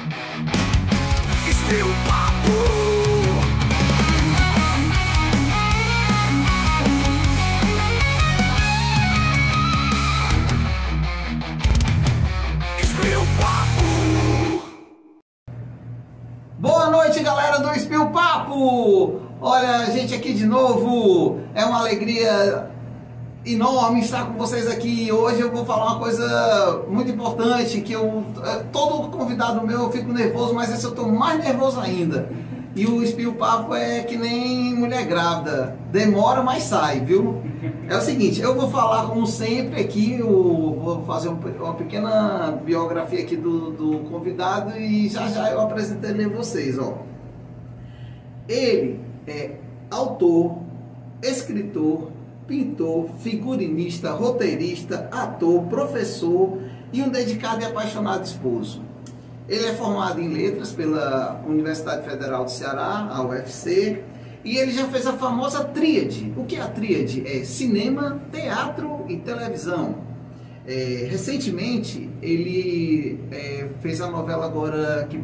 Espio Papo. Espio Papo. Boa noite, galera do Espio Papo. Olha, a gente aqui de novo. É uma alegria enorme estar com vocês aqui. Hoje eu vou falar uma coisa muito importante, que todo convidado meu eu fico nervoso, mas esse eu tô mais nervoso ainda. E o Espio Papo é que nem mulher grávida, demora, mas sai, viu? É o seguinte, eu vou falar como sempre aqui, vou fazer uma pequena biografia aqui do convidado e já eu apresentei a vocês, ó. Ele é autor, escritor, pintor, figurinista, roteirista, ator, professor e um dedicado e apaixonado esposo. Ele é formado em letras pela Universidade Federal do Ceará, a UFC, e ele já fez a famosa tríade. O que é a tríade? É cinema, teatro e televisão. Recentemente, ele fez a novela agora, que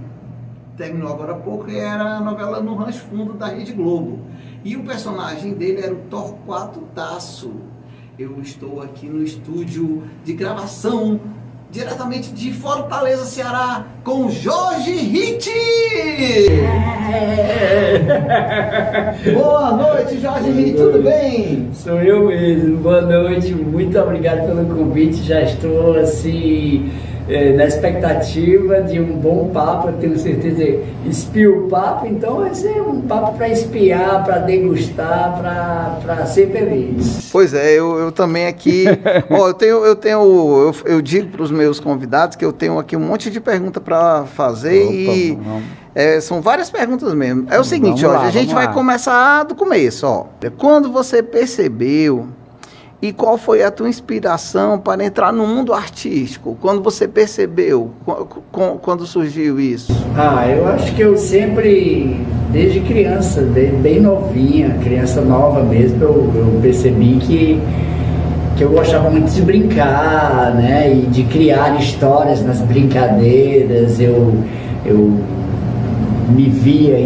terminou agora há pouco, que era a novela No Rancho Fundo da Rede Globo. E o personagem dele era o Torquato Tasso. Eu estou aqui no estúdio de gravação, diretamente de Fortaleza, Ceará, com Jorge Ritt! Boa noite, Jorge Ritt, tudo bem? Sou eu mesmo, boa noite, muito obrigado pelo convite, já estou assim na expectativa de um bom papo, eu tenho certeza, espio papo, então vai ser um papo para espiar, para degustar, para ser feliz. Pois é, eu também aqui, ó, eu digo para os meus convidados que eu tenho aqui um monte de pergunta para fazer. Opa, são várias perguntas mesmo. É o seguinte, ó, a gente vai começar do começo, ó. Quando você percebeu e qual foi a tua inspiração para entrar no mundo artístico? Quando você percebeu? Quando surgiu isso? Eu acho que eu sempre, desde criança, bem novinha, criança nova mesmo, eu percebi que eu gostava muito de brincar, né? E de criar histórias nas brincadeiras. Eu me via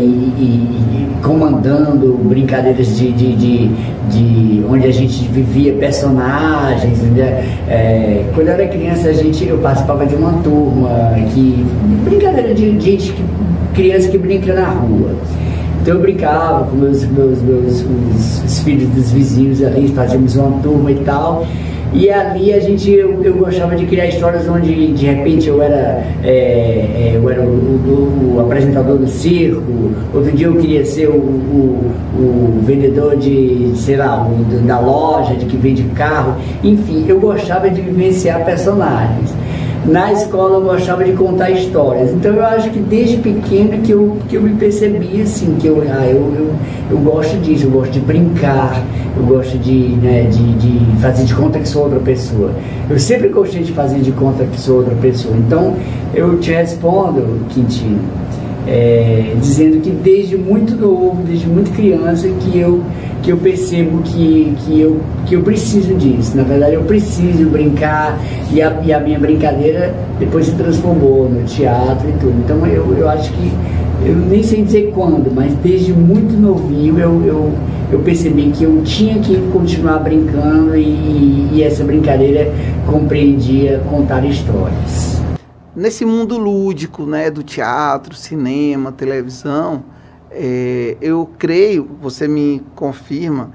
comandando brincadeiras de onde a gente vivia personagens, né? Quando eu era criança eu participava de uma turma brincadeira de gente, criança que brinca na rua. Então eu brincava com os filhos dos vizinhos ali, fazíamos uma turma e tal. E ali eu gostava de criar histórias onde de repente eu era o apresentador do circo, outro dia eu queria ser o vendedor da loja que vende carro, enfim, eu gostava de vivenciar personagens. Na escola eu gostava de contar histórias, então eu acho que desde pequena que eu me percebi assim, que eu gosto disso, eu gosto de brincar, eu gosto de fazer de conta que sou outra pessoa. Eu sempre gostei de fazer de conta que sou outra pessoa, então eu te respondo, Quintino, dizendo que desde muito novo, desde muito criança que eu percebo que eu preciso disso. Na verdade eu preciso brincar e a minha brincadeira depois se transformou no teatro e tudo. Então eu acho que, eu nem sei dizer quando, mas desde muito novinho eu percebi que eu tinha que continuar brincando e essa brincadeira compreendia contar histórias. Nesse mundo lúdico, né, do teatro, cinema, televisão, eu creio, você me confirma,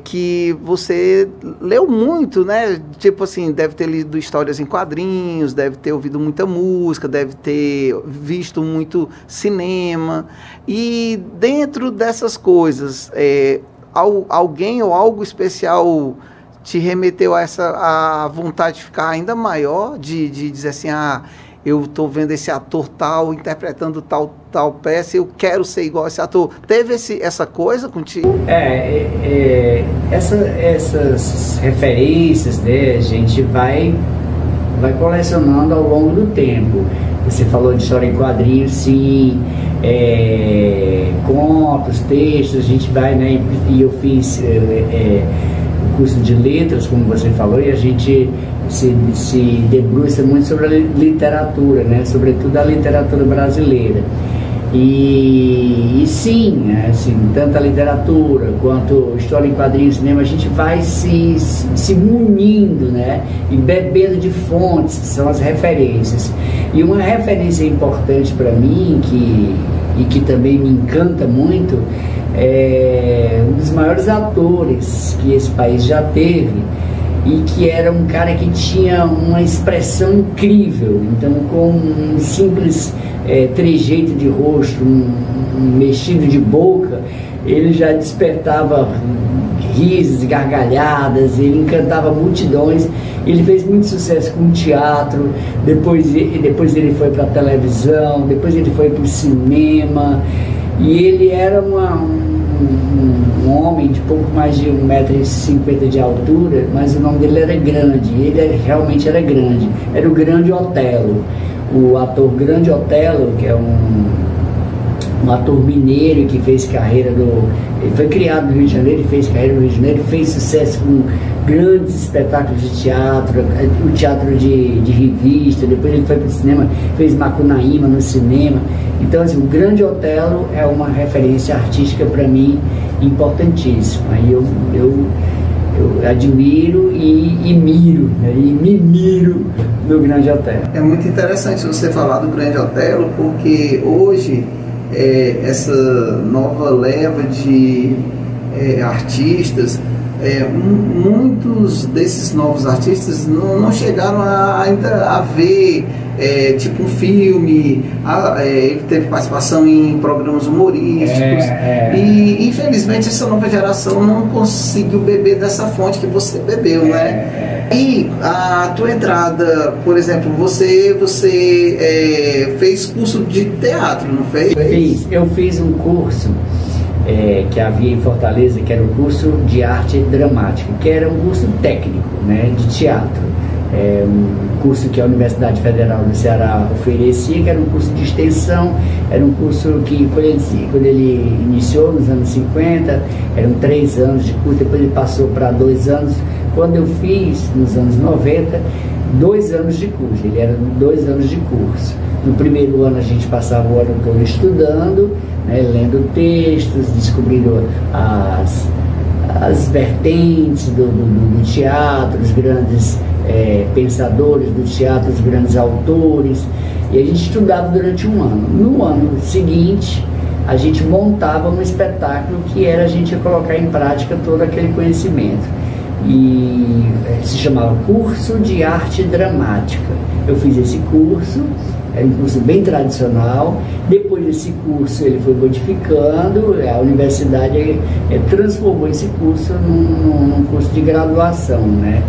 que você leu muito, né? Tipo assim, deve ter lido histórias em quadrinhos, deve ter ouvido muita música, deve ter visto muito cinema. E dentro dessas coisas, alguém ou algo especial te remeteu a vontade de ficar ainda maior, de dizer assim, eu estou vendo esse ator tal, interpretando tal peça, eu quero ser igual a esse ator. Teve essa coisa contigo? Essas referências, né, a gente vai colecionando ao longo do tempo. Você falou de história em quadrinhos, sim, contos, textos, a gente vai, né, e eu fiz curso de letras, como você falou, e a gente se debruça muito sobre a literatura, né? Sobretudo a literatura brasileira. E sim, assim, tanto a literatura quanto história em quadrinhos, cinema, a gente vai se munindo, né? E bebendo de fontes, que são as referências. E uma referência importante para mim, que também me encanta muito, é um dos maiores atores que esse país já teve, e que era um cara que tinha uma expressão incrível. Então, com um simples trejeito de rosto, um mexido de boca, ele já despertava risos, gargalhadas, ele encantava multidões. Ele fez muito sucesso com o teatro, depois ele foi para a televisão, depois ele foi para o cinema, e ele era um homem de pouco mais de 1,50 m de altura, mas o nome dele era grande, ele realmente era grande, era o Grande Otelo, o ator Grande Otelo, que é um ator mineiro que fez carreira ele foi criado no Rio de Janeiro, fez carreira no Rio de Janeiro, fez sucesso com grandes espetáculos de teatro, o teatro de revista, depois ele foi para o cinema, fez Macunaíma no cinema. Então, assim, o Grande Otelo é uma referência artística para mim importantíssima. E eu admiro e miro, né? E me miro no Grande Otelo. É muito interessante você falar do Grande Otelo, porque hoje essa nova leva de artistas, muitos desses novos artistas não chegaram ainda a ver tipo um filme. Ele teve participação em programas humorísticos, e infelizmente essa nova geração não conseguiu beber dessa fonte que você bebeu, né? E a tua entrada, por exemplo, você fez curso de teatro, não fez? Eu fiz um curso que havia em Fortaleza, que era um curso de arte dramática, que era um curso técnico, né, de teatro. Um curso que a Universidade Federal do Ceará oferecia, que era um curso de extensão, era um curso que, quando ele iniciou nos anos 50, eram 3 anos de curso, depois ele passou para 2 anos. Quando eu fiz, nos anos 90, 2 anos de curso, ele era 2 anos de curso. No primeiro ano a gente passava o ano todo estudando, né, lendo textos, descobrindo as vertentes do teatro, os grandes pensadores do teatro, os grandes autores, e a gente estudava durante um ano. No ano seguinte, a gente montava um espetáculo que era a gente colocar em prática todo aquele conhecimento, e se chamava Curso de Arte Dramática. Eu fiz esse curso, era um curso bem tradicional. Depois desse curso ele foi modificando, a universidade transformou esse curso num curso de graduação, né?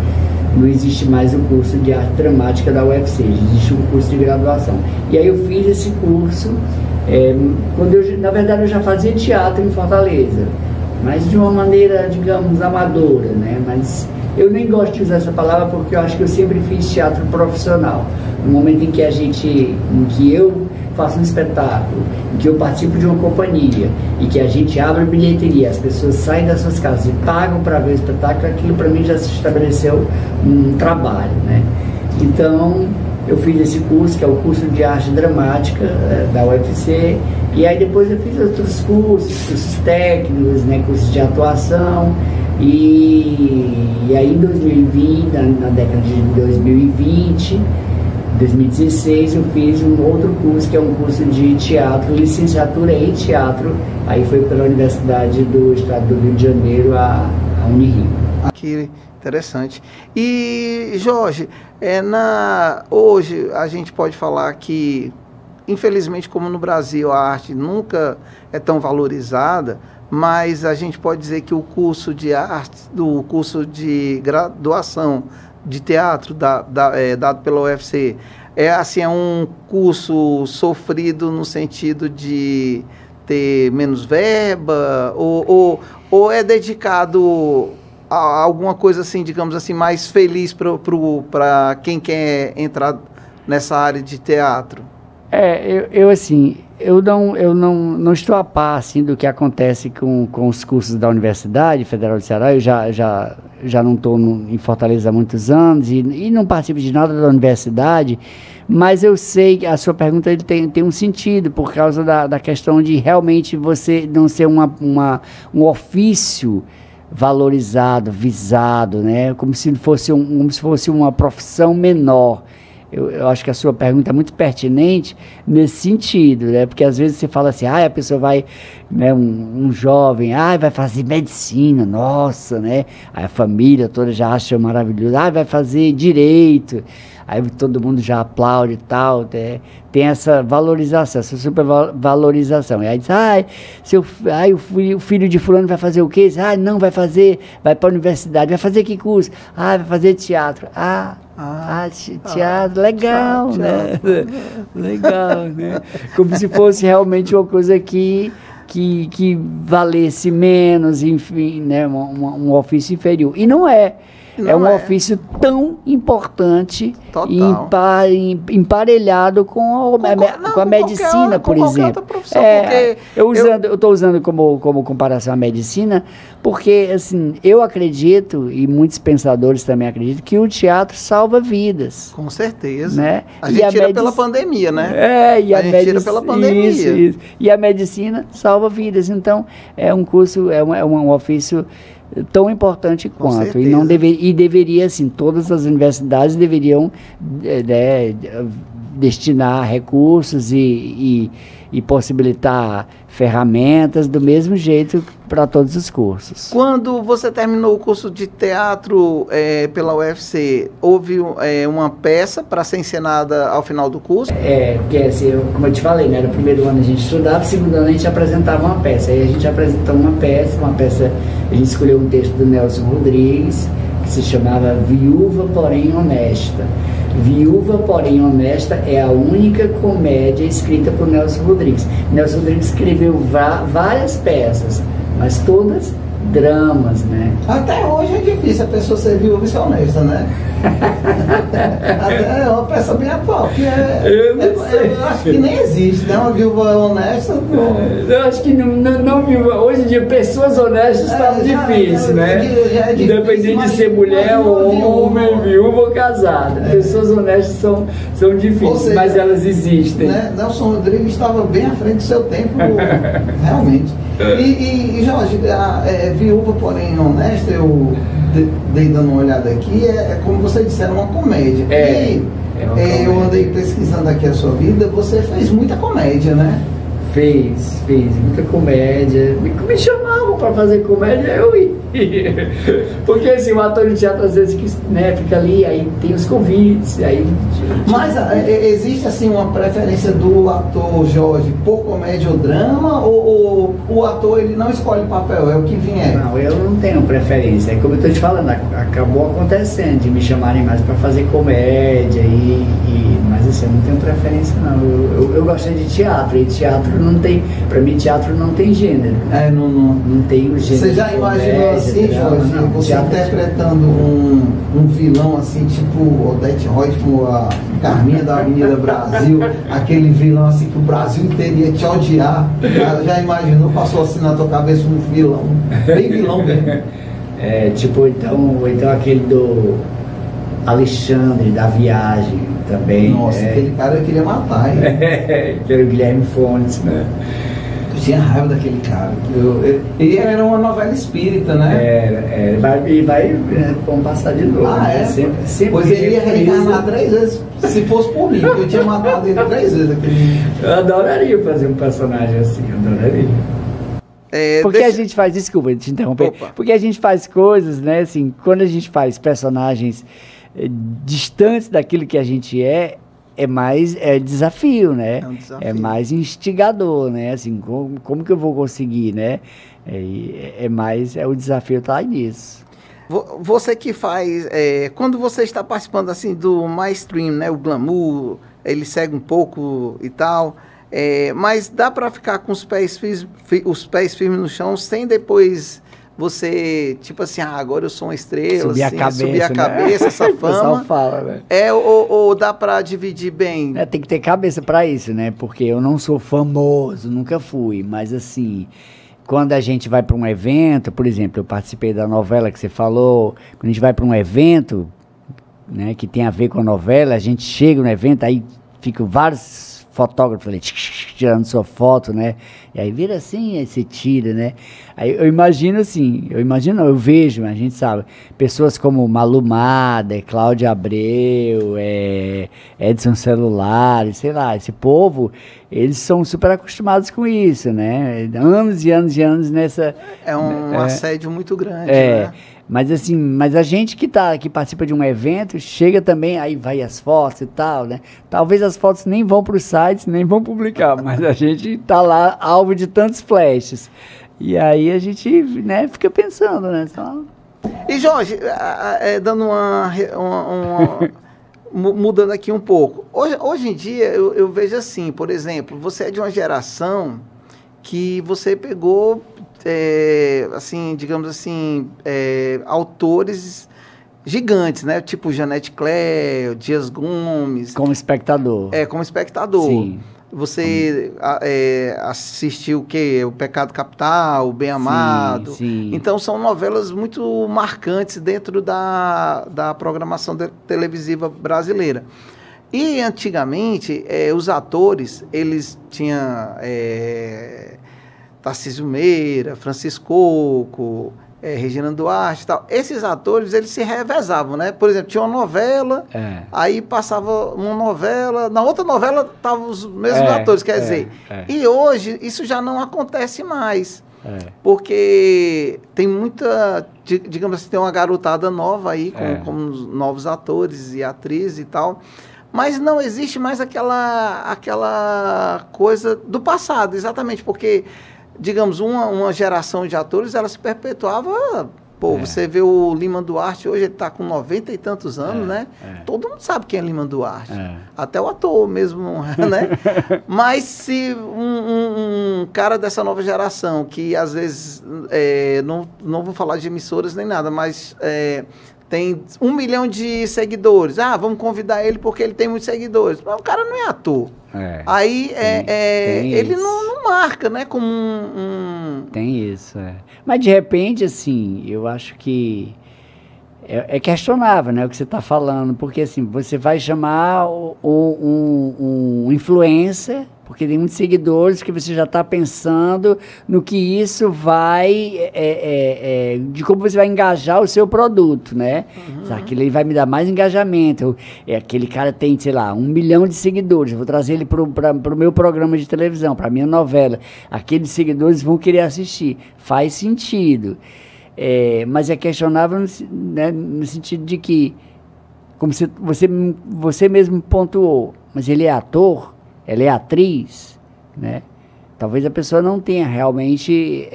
Não existe mais o curso de arte dramática da UFC, existe um curso de graduação. E aí eu fiz esse curso, na verdade eu já fazia teatro em Fortaleza, mas de uma maneira, digamos, amadora, né? Mas eu nem gosto de usar essa palavra, porque eu acho que eu sempre fiz teatro profissional. No momento em que eu faço um espetáculo, em que eu participo de uma companhia, e que a gente abre bilheteria, as pessoas saem das suas casas e pagam para ver o espetáculo, aquilo para mim já se estabeleceu um trabalho, né? Então, eu fiz esse curso, que é o curso de arte dramática da UFC, e aí depois eu fiz outros cursos técnicos, né, cursos de atuação, e aí em 2020, na década de 2020, 2016, eu fiz um outro curso, que é um curso de teatro, licenciatura em teatro, aí foi pela Universidade do Estado do Rio de Janeiro, a Unirio. Que interessante. E, Jorge, hoje a gente pode falar que, infelizmente, como no Brasil a arte nunca é tão valorizada, mas a gente pode dizer que o curso de arte, do curso de graduação de teatro dado pela UFC, é um curso sofrido no sentido de ter menos verba, ou é dedicado a alguma coisa assim, digamos assim, mais feliz para quem quer entrar nessa área de teatro? Eu não estou a par assim, do que acontece com os cursos da Universidade Federal do Ceará. já não estou em Fortaleza há muitos anos e não participo de nada da universidade, mas eu sei que a sua pergunta ele tem um sentido por causa da questão de realmente você não ser um ofício valorizado, visado, né? Como se fosse uma profissão menor. Eu acho que a sua pergunta é muito pertinente nesse sentido, né? Porque às vezes você fala assim, a pessoa vai, né, um jovem, vai fazer medicina, nossa, né? Aí a família toda já acha maravilhoso, vai fazer direito, aí todo mundo já aplaude e tal, né? Tem essa valorização, essa supervalorização. E aí diz, o filho de fulano vai fazer o quê? Diz, não, vai para a universidade, vai fazer que curso? Vai fazer teatro. Teatro, legal, né? Legal, né? Como se fosse realmente uma coisa que valesse menos, enfim, né? Um ofício inferior. E não é. É um ofício tão importante e emparelhado com a medicina, por exemplo. Eu estou usando como comparação a medicina, porque assim, eu acredito, e muitos pensadores também acreditam, que o teatro salva vidas. Com certeza. Né? A gente tira pela pandemia, né? A gente tira pela pandemia. Isso. E a medicina salva vidas. Então, é um curso, é um ofício tão importante quanto. E deveria, assim, todas as universidades deveriam destinar recursos e possibilitar ferramentas do mesmo jeito para todos os cursos. Quando você terminou o curso de teatro pela UFC, houve uma peça para ser encenada ao final do curso? Porque assim, como eu te falei, né, no primeiro ano a gente estudava, no segundo ano a gente apresentava uma peça. Aí a gente apresentou uma peça, a gente escolheu um texto do Nelson Rodrigues, que se chamava Viúva, Porém Honesta. Viúva, Porém Honesta é a única comédia escrita por Nelson Rodrigues. Nelson Rodrigues escreveu várias peças, mas todas dramas, né? Até hoje é difícil a pessoa ser viúva e ser honesta, né? Até é uma peça bem atual, que eu acho que nem existe, né? Uma viúva honesta. Eu acho que não viúva. Hoje em dia, pessoas honestas está difícil, né? Independente de ser mulher ou homem, viúva ou casada. Pessoas honestas são difíceis, mas elas existem. Né? Nelson Rodrigues estava bem à frente do seu tempo, realmente. E Jorge, Viúva, Porém Honesta, eu dei dando uma olhada aqui, como você disse, era uma comédia. Eu andei pesquisando aqui a sua vida, você fez muita comédia, né? Fez muita comédia. Me chamavam para fazer comédia, eu ia. Porque assim, o ator de teatro às vezes fica ali, aí tem os convites, aí... Mas existe assim uma preferência do ator Jorge por comédia ou drama, ou o ator ele não escolhe papel, é o que vier? Não, eu não tenho preferência, é como eu estou te falando, acabou acontecendo de me chamarem mais para fazer comédia, mas assim, eu não tenho preferência não, eu gosto de teatro, e teatro não tem, para mim teatro não tem gênero. Não tem o gênero. Você já imaginou assim, Jorge, você interpretando um vilão assim, tipo Odete Roitman, a Carminha da Avenida Brasil, aquele vilão assim que o Brasil inteiro ia te odiar, já imaginou, passou assim na tua cabeça um vilão, bem vilão mesmo? Então aquele do Alexandre, da Viagem também. Nossa, aquele cara eu queria matar, hein? Que era o Guilherme Fontes, né? Eu tinha raiva daquele cara. Ele era uma novela espírita, né? Vamos passar de novo. Sempre pois ele ia reencarnar 3 vezes, se fosse por mim, porque eu tinha matado ele 3 vezes aquele. Eu adoraria fazer um personagem assim, porque a gente faz, desculpa te interromper, porque a gente faz coisas, né, assim, quando a gente faz personagens distantes daquilo que a gente é mais desafio, né? É um desafio. É mais instigador, né? Assim, como que eu vou conseguir, né? O desafio tá aí nisso. Você que faz, quando você está participando assim do mainstream, né? O glamour, ele segue um pouco e tal, mas dá para ficar com os pés firmes no chão sem depois você, tipo assim, agora eu sou uma estrela, subir a cabeça, essa fama. O pessoal fala, né? Ou dá para dividir bem? Tem que ter cabeça para isso, né? Porque eu não sou famoso, nunca fui, mas assim, quando a gente vai para um evento, por exemplo, eu participei da novela que você falou, quando a gente vai para um evento, né, que tem a ver com a novela, a gente chega no evento, aí ficam vários fotógrafos ali, tirando sua foto, né? E aí vira assim, aí você tira, né? Aí eu imagino assim, eu vejo, a gente sabe, pessoas como Malu Mader, Cláudia Abreu, Edson Celulari, sei lá, esse povo, eles são super acostumados com isso, né? Anos e anos e anos nessa... É um assédio muito grande, né? Mas assim, mas a gente que participa de um evento, chega também, aí vai as fotos e tal, né? Talvez as fotos nem vão para os sites, nem vão publicar, mas a gente tá lá alvo de tantos flashes. E aí a gente, né, fica pensando, né? Só... E Jorge, dando mudando aqui um pouco. Hoje em dia eu vejo assim, por exemplo, você é de uma geração que você pegou... assim, digamos assim, autores gigantes, né? Tipo Janete Claire, Dias Gomes. Como espectador. Como espectador. Sim. Você assistiu o quê? O Pecado Capital, O Bem Amado. Sim. Então, são novelas muito marcantes dentro da programação televisiva brasileira. E, antigamente, os atores, eles tinham... Tarcísio Meira, Francisco Coco, Regina Duarte e tal. Esses atores, eles se revezavam, né? Por exemplo, tinha uma novela, aí passava uma novela, na outra novela estavam os mesmos atores, quer dizer. E hoje, isso já não acontece mais. Porque tem muita, digamos assim, tem uma garotada nova aí, com novos atores e atrizes e tal. Mas não existe mais aquela coisa do passado, exatamente, porque... Digamos, uma geração de atores, ela se perpetuava... Pô, você vê o Lima Duarte, hoje ele está com 90 e tantos anos, né? Todo mundo sabe quem é Lima Duarte. Até o ator mesmo, né? Mas se um cara dessa nova geração, que às vezes, não vou falar de emissoras nem nada, mas... tem 1 milhão de seguidores. Vamos convidar ele porque ele tem muitos seguidores. Mas o cara não é ator. Aí ele não marca, né? Como Tem isso, Mas de repente, assim, eu acho que é questionável, né? O que você está falando. Porque, assim, você vai chamar um influencer, porque tem muitos seguidores que você já está pensando no que isso vai... de como você vai engajar o seu produto, né? Aquilo aí vai me dar mais engajamento. Aquele cara tem, sei lá, 1 milhão de seguidores. Eu vou trazer ele para o meu programa de televisão, para a minha novela. Aqueles seguidores vão querer assistir. Faz sentido. Mas é questionável né, no sentido de que, como você mesmo pontuou, mas ele é ator, ela é atriz, né? Talvez a pessoa não tenha realmente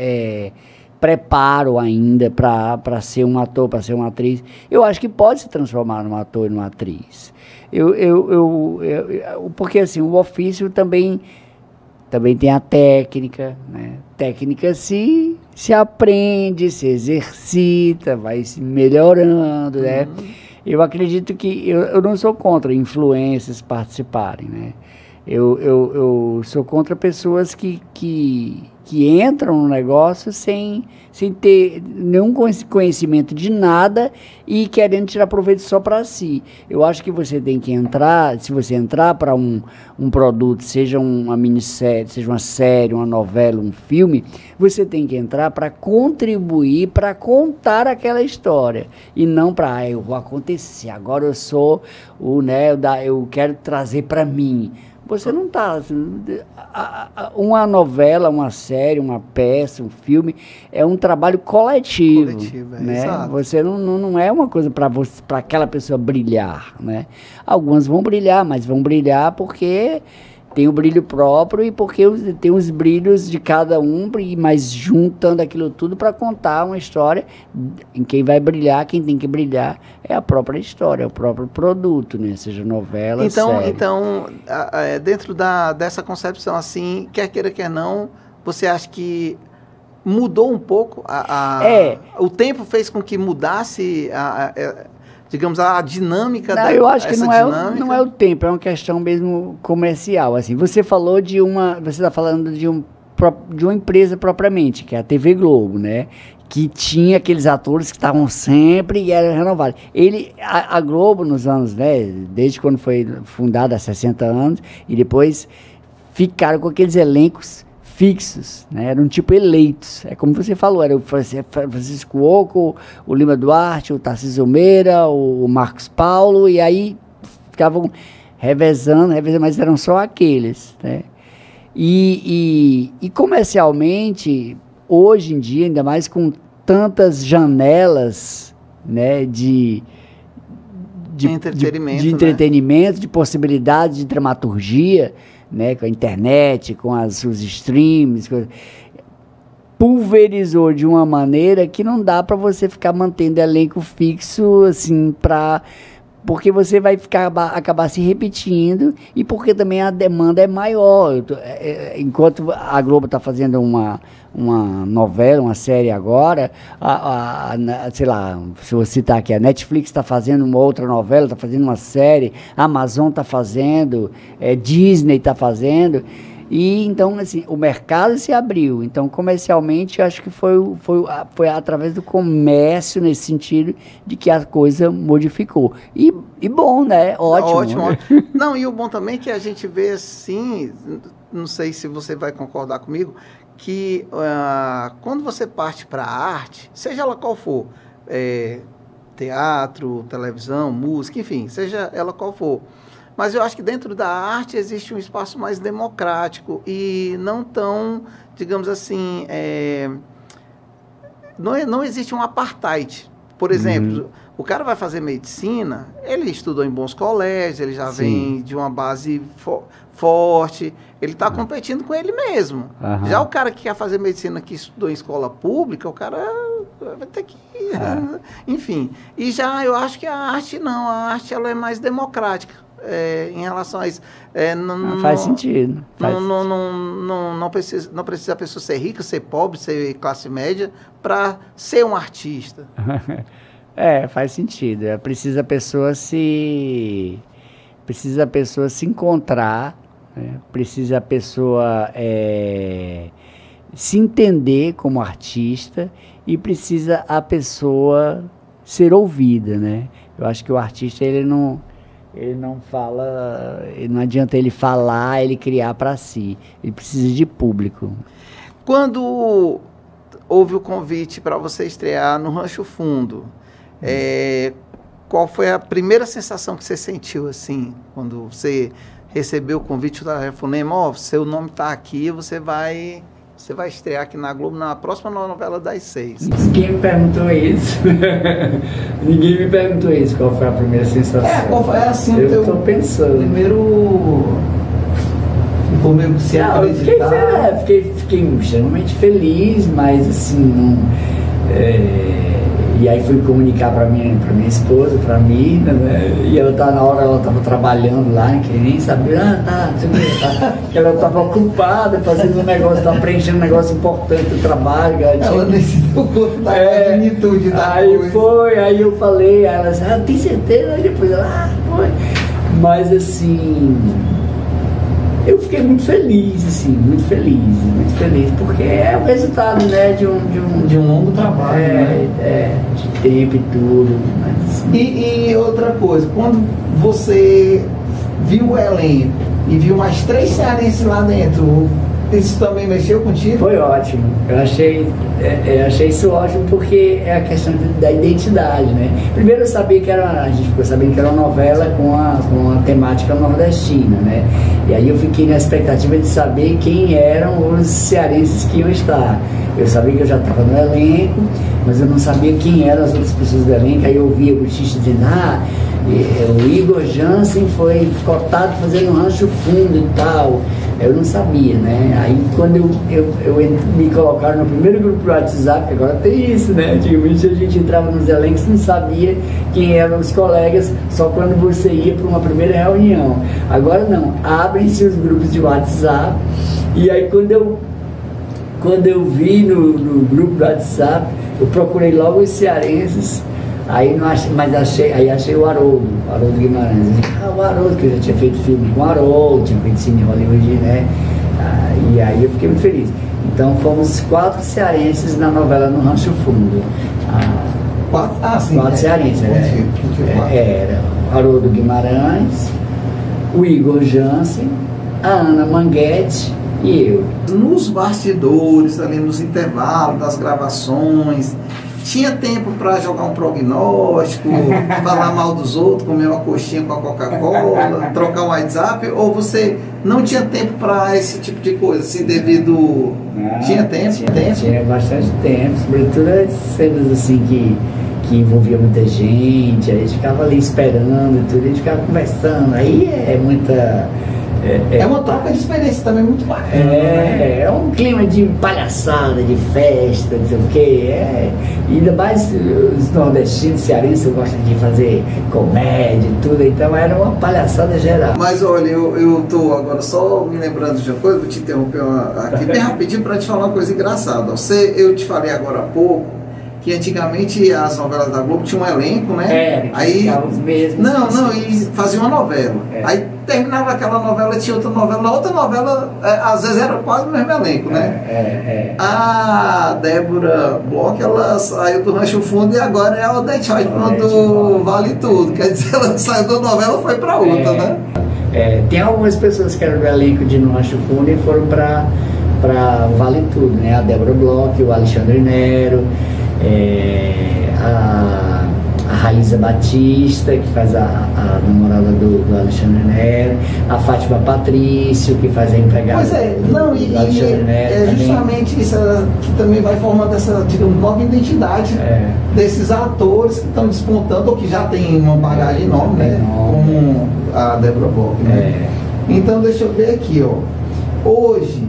preparo ainda para ser um ator, para ser uma atriz. Eu acho que pode se transformar num ator e numa atriz. Porque assim, o ofício também tem a técnica, né? Técnica se aprende, se exercita, vai se melhorando, né? Eu acredito que eu não sou contra influencers participarem, né? Eu sou contra pessoas que entram no negócio sem ter nenhum conhecimento de nada e querendo tirar proveito só para si. Eu acho que você tem que entrar, se você entrar para um produto, seja uma minissérie, seja uma série, uma novela, um filme, você tem que entrar para contribuir, para contar aquela história. E não para, eu vou acontecer, agora eu sou eu quero trazer para mim. Você não está... Uma novela, uma série, uma peça, um filme, é um trabalho coletivo, né? Exato. Você não é uma coisa para aquela pessoa brilhar, né? Algumas vão brilhar, mas vão brilhar porque tem o brilho próprio e porque tem os brilhos de cada um, mas juntando aquilo tudo para contar uma história em quem vai brilhar, quem tem que brilhar é a própria história, é o próprio produto, né? Seja novela, série. Então, dentro dessa concepção assim, quer queira, quer não, você acha que mudou um pouco? O tempo fez com que mudasse digamos, a dinâmica não, eu acho que não é o tempo, é uma questão mesmo comercial, assim. Você falou você está falando de de uma empresa propriamente, que é a TV Globo, né? Que tinha aqueles atores que estavam sempre e eram renovados. A Globo nos anos, né? Desde quando foi fundada há 60 anos, e depois ficaram com aqueles elencos fixos, né? Eram tipo eleitos. É como você falou, era o Francisco Oco, o Lima Duarte, o Tarcísio Meira, o Marcos Paulo, e aí ficavam revezando, mas eram só aqueles, né? E comercialmente, hoje em dia, ainda mais com tantas janelas, né, de entretenimento, de possibilidade de dramaturgia, né, com a internet, com os streams, pulverizou de uma maneira que não dá para você ficar mantendo elenco fixo, assim, porque você vai acabar se repetindo e porque também a demanda é maior. Enquanto a Globo está fazendo uma novela, uma série agora, sei lá, se eu citar aqui, a Netflix está fazendo uma outra novela, está fazendo uma série, a Amazon está fazendo, Disney está fazendo. E então, assim, o mercado se abriu. Então, comercialmente, acho que foi através do comércio, nesse sentido, de que a coisa modificou. E bom, né? Ótimo. Ótimo. Não, e o bom também é que a gente vê, assim, não sei se você vai concordar comigo, que quando você parte para a arte, seja ela qual for, teatro, televisão, música, enfim, seja ela qual for, mas eu acho que dentro da arte existe um espaço mais democrático e não tão, digamos assim, não existe um apartheid. Por exemplo, o cara vai fazer medicina, ele estudou em bons colégios, ele já vem de uma base forte, ele está competindo com ele mesmo. Já o cara que quer fazer medicina, que estudou em escola pública, o cara vai ter que... Enfim, e já eu acho que a arte não, a arte ela é mais democrática. Em relação a isso, faz sentido. Não precisa a pessoa ser rica, ser pobre, ser classe média para ser um artista. Faz sentido. Precisa a pessoa se encontrar, né? Precisa a pessoa se entender como artista e precisa a pessoa ser ouvida, né? Eu acho que o artista ele não fala, não adianta ele falar, ele criar para si. Ele precisa de público. Quando houve o convite para você estrear no Rancho Fundo, qual foi a primeira sensação que você sentiu, assim, quando você recebeu o convite da Telefonema? Seu nome está aqui, você vai estrear aqui na Globo na próxima novela das 6. Ninguém me perguntou isso. Ninguém me perguntou isso. Qual foi a primeira sensação? Qual foi assim? Eu estou pensando. Primeiro... Ficou meio sem acreditar. Fiquei extremamente feliz, mas assim, não... E aí fui comunicar para minha esposa, para mim, né? E ela na hora ela estava trabalhando lá, que nem sabia, que ela estava ocupada fazendo um negócio, estava preenchendo um negócio importante do trabalho. Ela nem se deu conta da magnitude da coisa. Aí eu falei, ela disse, tem certeza? Aí depois ela, foi. Mas assim, eu fiquei muito feliz, assim, muito feliz, porque é o resultado, né, de um longo trabalho, de tempo e tudo. Mas, assim. E outra coisa, quando você viu o elenco e viu mais 3 cearenses lá dentro, isso também mexeu contigo? Foi ótimo. Eu achei isso ótimo porque é a questão da identidade, né? Primeiro a gente ficou sabendo que era uma novela com a temática nordestina, né? E aí eu fiquei na expectativa de saber quem eram os cearenses que iam estar. Eu sabia que eu já estava no elenco, mas eu não sabia quem eram as outras pessoas do elenco. Aí eu ouvia o Bochicha dizendo, o Igor Jansen foi cotado fazendo um Rancho Fundo e tal. Eu não sabia, né? Aí quando me colocaram no primeiro grupo do WhatsApp, agora tem isso, né? Antigamente a gente entrava nos elencos e não sabia quem eram os colegas, só quando você ia para uma primeira reunião. Agora não, abrem-se os grupos de WhatsApp, e aí quando eu vi no grupo do WhatsApp, eu procurei logo os cearenses. Aí não achei, mas achei o Haroldo Guimarães. O Haroldo, que eu já tinha feito filme com o Haroldo, tinha feito cine Hollywood, né? E aí eu fiquei muito feliz. Então fomos 4 cearenses na novela No Rancho Fundo. Sim. 4 cearenses. Era o Haroldo Guimarães, o Igor Jansen, a Ana Manguete e eu. Nos bastidores, ali nos intervalos das gravações, tinha tempo para jogar um prognóstico, falar mal dos outros, comer uma coxinha com a Coca-Cola, trocar um WhatsApp, ou você não tinha tempo para esse tipo de coisa, assim, devido... Tinha tempo? Tinha bastante tempo, sobretudo as cenas assim que envolvia muita gente, aí a gente ficava ali esperando e tudo, a gente ficava conversando, aí é muita... É uma troca de experiência também muito bacana. É um clima de palhaçada, de festa, não sei o quê. Ainda mais os nordestinos, cearenses gostam de fazer comédia e tudo, então era uma palhaçada geral. Mas olha, eu tô agora só me lembrando de uma coisa, vou te interromper aqui bem rapidinho para te falar uma coisa engraçada. Eu te falei agora há pouco que antigamente as novelas da Globo tinham um elenco, né? Aí os mesmos. Não, e fazia uma novela. Aí terminava aquela novela, tinha outra novela. Na outra novela, às vezes era quase o mesmo elenco, né? A Débora Bloch, ela saiu do Rancho Fundo e agora é a Odete Reutemann do Vale Tudo. Quer dizer, ela saiu da novela e foi pra outra, né? Tem algumas pessoas que eram do elenco de No Rancho Fundo e foram pra Vale Tudo, né? A Débora Bloch, o Alexandre Nero, a Raíza Batista, que faz a namorada do Alexandre Nero, a Fátima Patrício, que faz a empregada do Alexandre Nero. Justamente isso que também vai formando essa, digamos, nova identidade desses atores que estão despontando ou que já tem uma bagagem enorme, né? Como a Débora Bloch, né? Então deixa eu ver aqui, ó. Hoje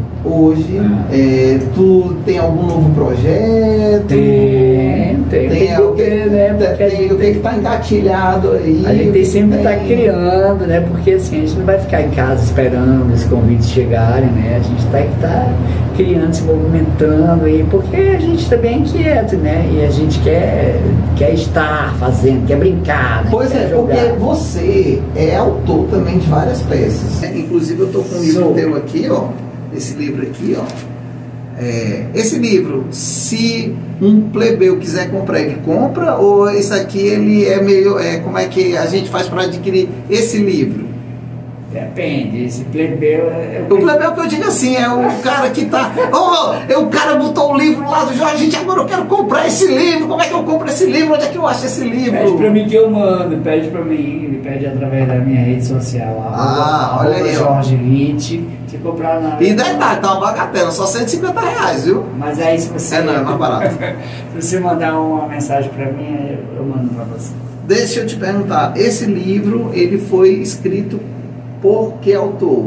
tu tem algum novo projeto? Tem o que está engatilhado aí? A gente sempre está criando, né? Porque assim, a gente não vai ficar em casa esperando os convites chegarem, né? A gente tá criando, se movimentando aí, porque a gente também é inquieto, né? E a gente quer estar fazendo, quer brincar, né? Pois é, porque você é autor também de várias peças. Inclusive eu tô com um livro teu aqui, ó. Esse livro aqui, ó. Esse livro, se um plebeu quiser comprar, ele compra? Ou isso aqui ele é meio... como é que a gente faz para adquirir esse livro? Depende, esse plebeu... O plebeu que eu digo assim, é o cara que tá... o cara botou o livro lá do Jorge, gente, agora eu quero comprar esse livro, como é que eu compro esse livro? Onde é que eu acho esse livro? Pede pra mim que eu mando, pede pra mim, me pede através da minha rede social, olha aí, Jorge Ritt, se comprar na... E detalhe, tá uma bagatela, só R$150, viu? Mas aí se você... não, é mais barato. Se você mandar uma mensagem pra mim, eu mando pra você. Deixa eu te perguntar, esse livro, ele foi escrito por que autor?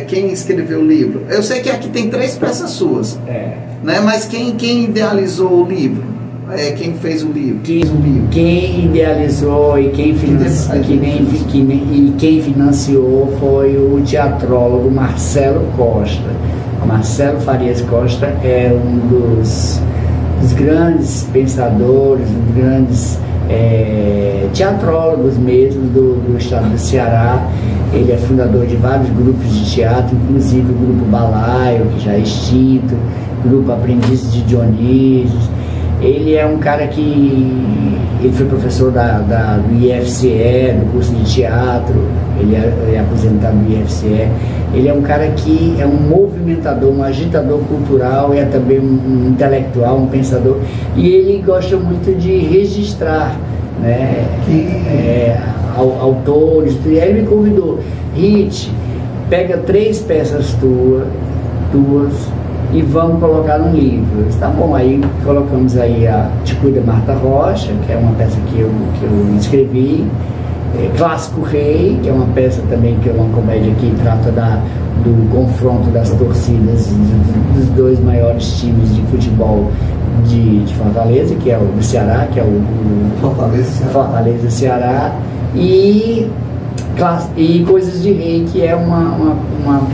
Quem escreveu o livro? Eu sei que aqui tem 3 peças suas, né? Mas quem idealizou o livro? Quem fez o livro? Quem idealizou e quem financiou foi o teatrólogo Marcelo Costa. O Marcelo Farias Costa é um dos grandes pensadores, dos grandes teatrólogos mesmo do estado do Ceará. Ele é fundador de vários grupos de teatro, inclusive o Grupo Balaio, que já é extinto, Grupo Aprendizes de Dionísio. Ele é um cara ele foi professor do IFCE, do curso de teatro, ele é aposentado do IFCE. Ele é um cara que é um movimentador, um agitador cultural, é também um intelectual, um pensador, e ele gosta muito de registrar, né, autores. E aí ele me convidou: Ritt, pega 3 peças tuas e vamos colocar num livro. Eu disse, tá bom. Aí colocamos aí a Te Cuida Marta Rocha, que é uma peça que eu escrevi, Clássico Rei, que é uma peça também, que é uma comédia que trata do confronto das torcidas dos 2 maiores times de futebol de Fortaleza, que é o do Ceará, que é o Fortaleza Ceará, e Coisas de Rei, que é uma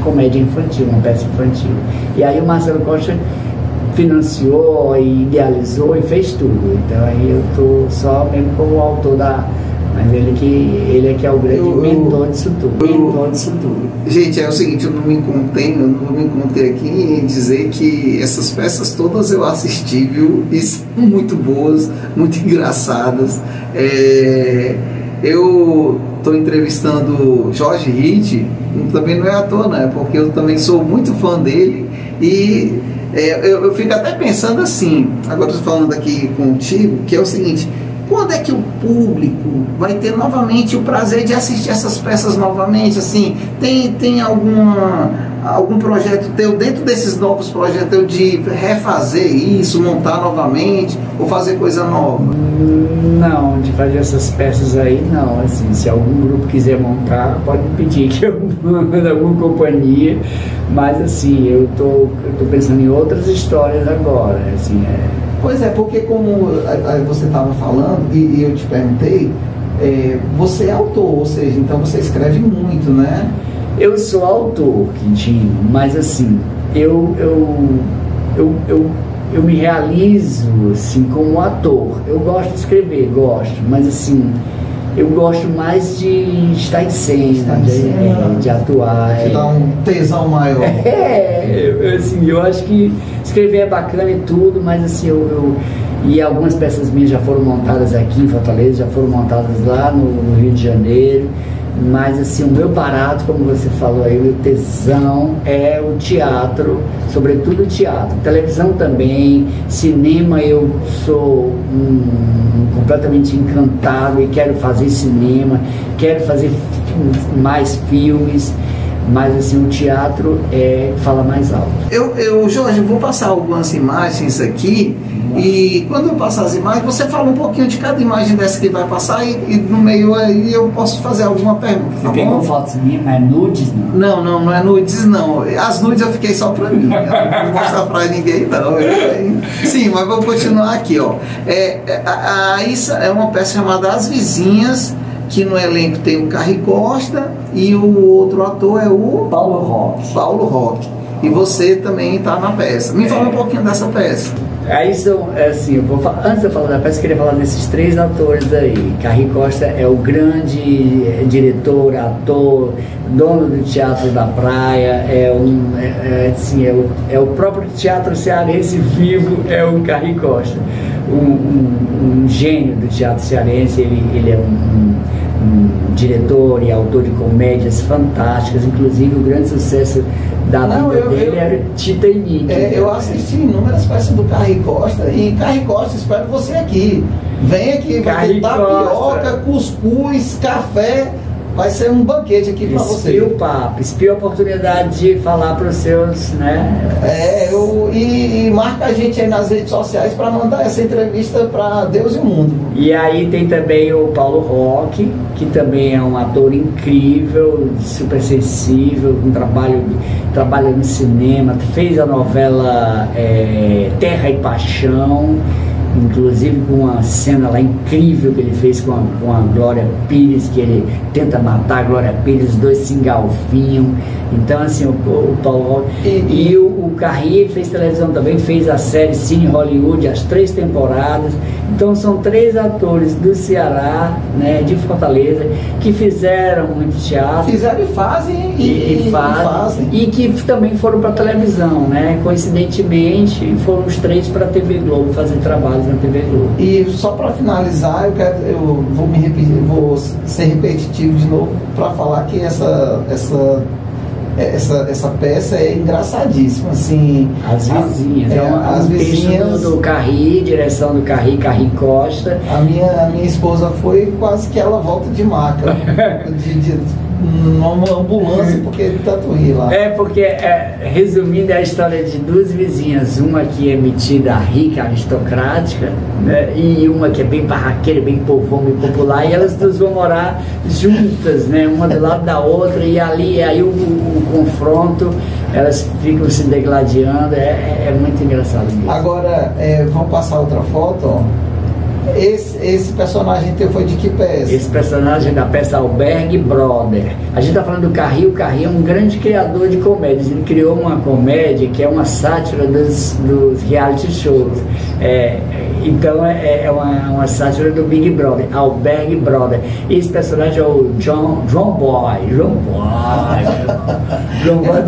comédia infantil, uma peça infantil. E aí o Marcelo Costa financiou, idealizou e fez tudo. Então aí eu estou só mesmo como autor Mas ele é que é o grande mentor disso tudo. Gente, é o seguinte, eu não me contei aqui em dizer que essas peças todas eu assisti, viu? E são muito boas, muito engraçadas. Eu estou entrevistando Jorge Ritt, também não é à toa, né? Porque eu também sou muito fã dele e eu fico até pensando assim, agora estou falando aqui contigo, que é o seguinte: quando é que o público vai ter novamente o prazer de assistir essas peças novamente? Assim, tem algum projeto teu, dentro desses novos projetos, de refazer isso, montar novamente, ou fazer coisa nova? Não, de fazer essas peças aí não. Assim, se algum grupo quiser montar, pode me pedir que eu mando alguma companhia, mas assim, eu tô pensando em outras histórias agora, assim, Pois é, porque como você estava falando, e eu te perguntei, você é autor, ou seja, então você escreve muito, né? Eu sou autor, Quintino, mas assim, eu me realizo assim como ator. Eu gosto de escrever, mas assim, eu gosto mais de estar em cena, de atuar. Te dá um tesão maior. Assim, eu acho que escrever é bacana e tudo, mas assim, e algumas peças minhas já foram montadas aqui em Fortaleza, já foram montadas lá no Rio de Janeiro, mas assim, o meu barato, como você falou aí, o meu tesão é o teatro, sobretudo o teatro, televisão também, cinema. Eu sou completamente encantado e quero fazer cinema, quero fazer mais filmes, mas assim, o teatro fala mais alto. Jorge, eu vou passar algumas imagens aqui, e quando eu passar as imagens, você fala um pouquinho de cada imagem dessa que vai passar, e no meio aí eu posso fazer alguma pergunta. Você pegou fotos minhas, mas nudes não? Não é nudes não. As nudes eu fiquei só pra mim, eu não vou mostrar pra ninguém não. Sim, mas vou continuar aqui, ó. Isso é uma peça chamada As Vizinhas, que no elenco tem o Carri Costa e o outro ator é o Paulo Roque. E você também está na peça. Me fala um pouquinho dessa peça. Aí são, assim, antes de eu falar da peça, eu queria falar desses três atores aí. Carri Costa é o grande diretor, ator, dono do Teatro da Praia, é o próprio teatro cearense vivo, é o Carri Costa. Um gênio do teatro cearense. Ele é um diretor e autor de comédias fantásticas, inclusive o grande sucesso da vida dele era Tita e Nick. Eu assisti inúmeras peças do Carri Costa, e Carri Costa, espero você aqui. Vem aqui, vai ter tapioca, cuscuz, café. Vai ser um banquete aqui para você. Espia o papo, espia a oportunidade de falar para os seus, né? E marca a gente aí nas redes sociais para mandar essa entrevista para Deus e o mundo. E aí tem também o Paulo Roque, que também é um ator incrível, super sensível, trabalha no cinema, fez a novela Terra e Paixão, inclusive com uma cena lá incrível que ele fez com a Glória Pires, que ele tenta matar a Glória Pires, os dois se engalfinham. Então assim, o Paulo e o Carri fez televisão também, fez a série Cine Hollywood, as 3 temporadas. Então são 3 atores do Ceará, né, de Fortaleza, que fizeram muito teatro. Fizeram e fazem e que também foram para televisão, né? Coincidentemente foram os 3 para a TV Globo fazer trabalhos na TV Globo. E só para finalizar, eu vou ser repetitivo de novo para falar que essa peça é engraçadíssima, assim. As Vizinhas, As Vizinhas do Carri, direção do Carri Costa. A minha esposa foi quase que ela volta de maca, numa ambulância, porque de tanto rir lá. Porque, resumindo, é a história de 2 vizinhas, uma que é metida rica, aristocrática, né, e uma que é bem barraqueira, bem povão, bem popular, e elas 2 vão morar juntas, né, uma do lado da outra, e aí o confronto, elas ficam se degladiando, é muito engraçado mesmo. Agora, vamos passar outra foto, ó. Esse personagem teu foi de que peça? Esse personagem da peça Albergue Brother. A gente está falando do Carri. O Carri é um grande criador de comédias. Ele criou uma comédia que é uma sátira dos reality shows. Então é uma sátira do Big Brother, ao Big Brother. Esse personagem é o John Boy. John Boy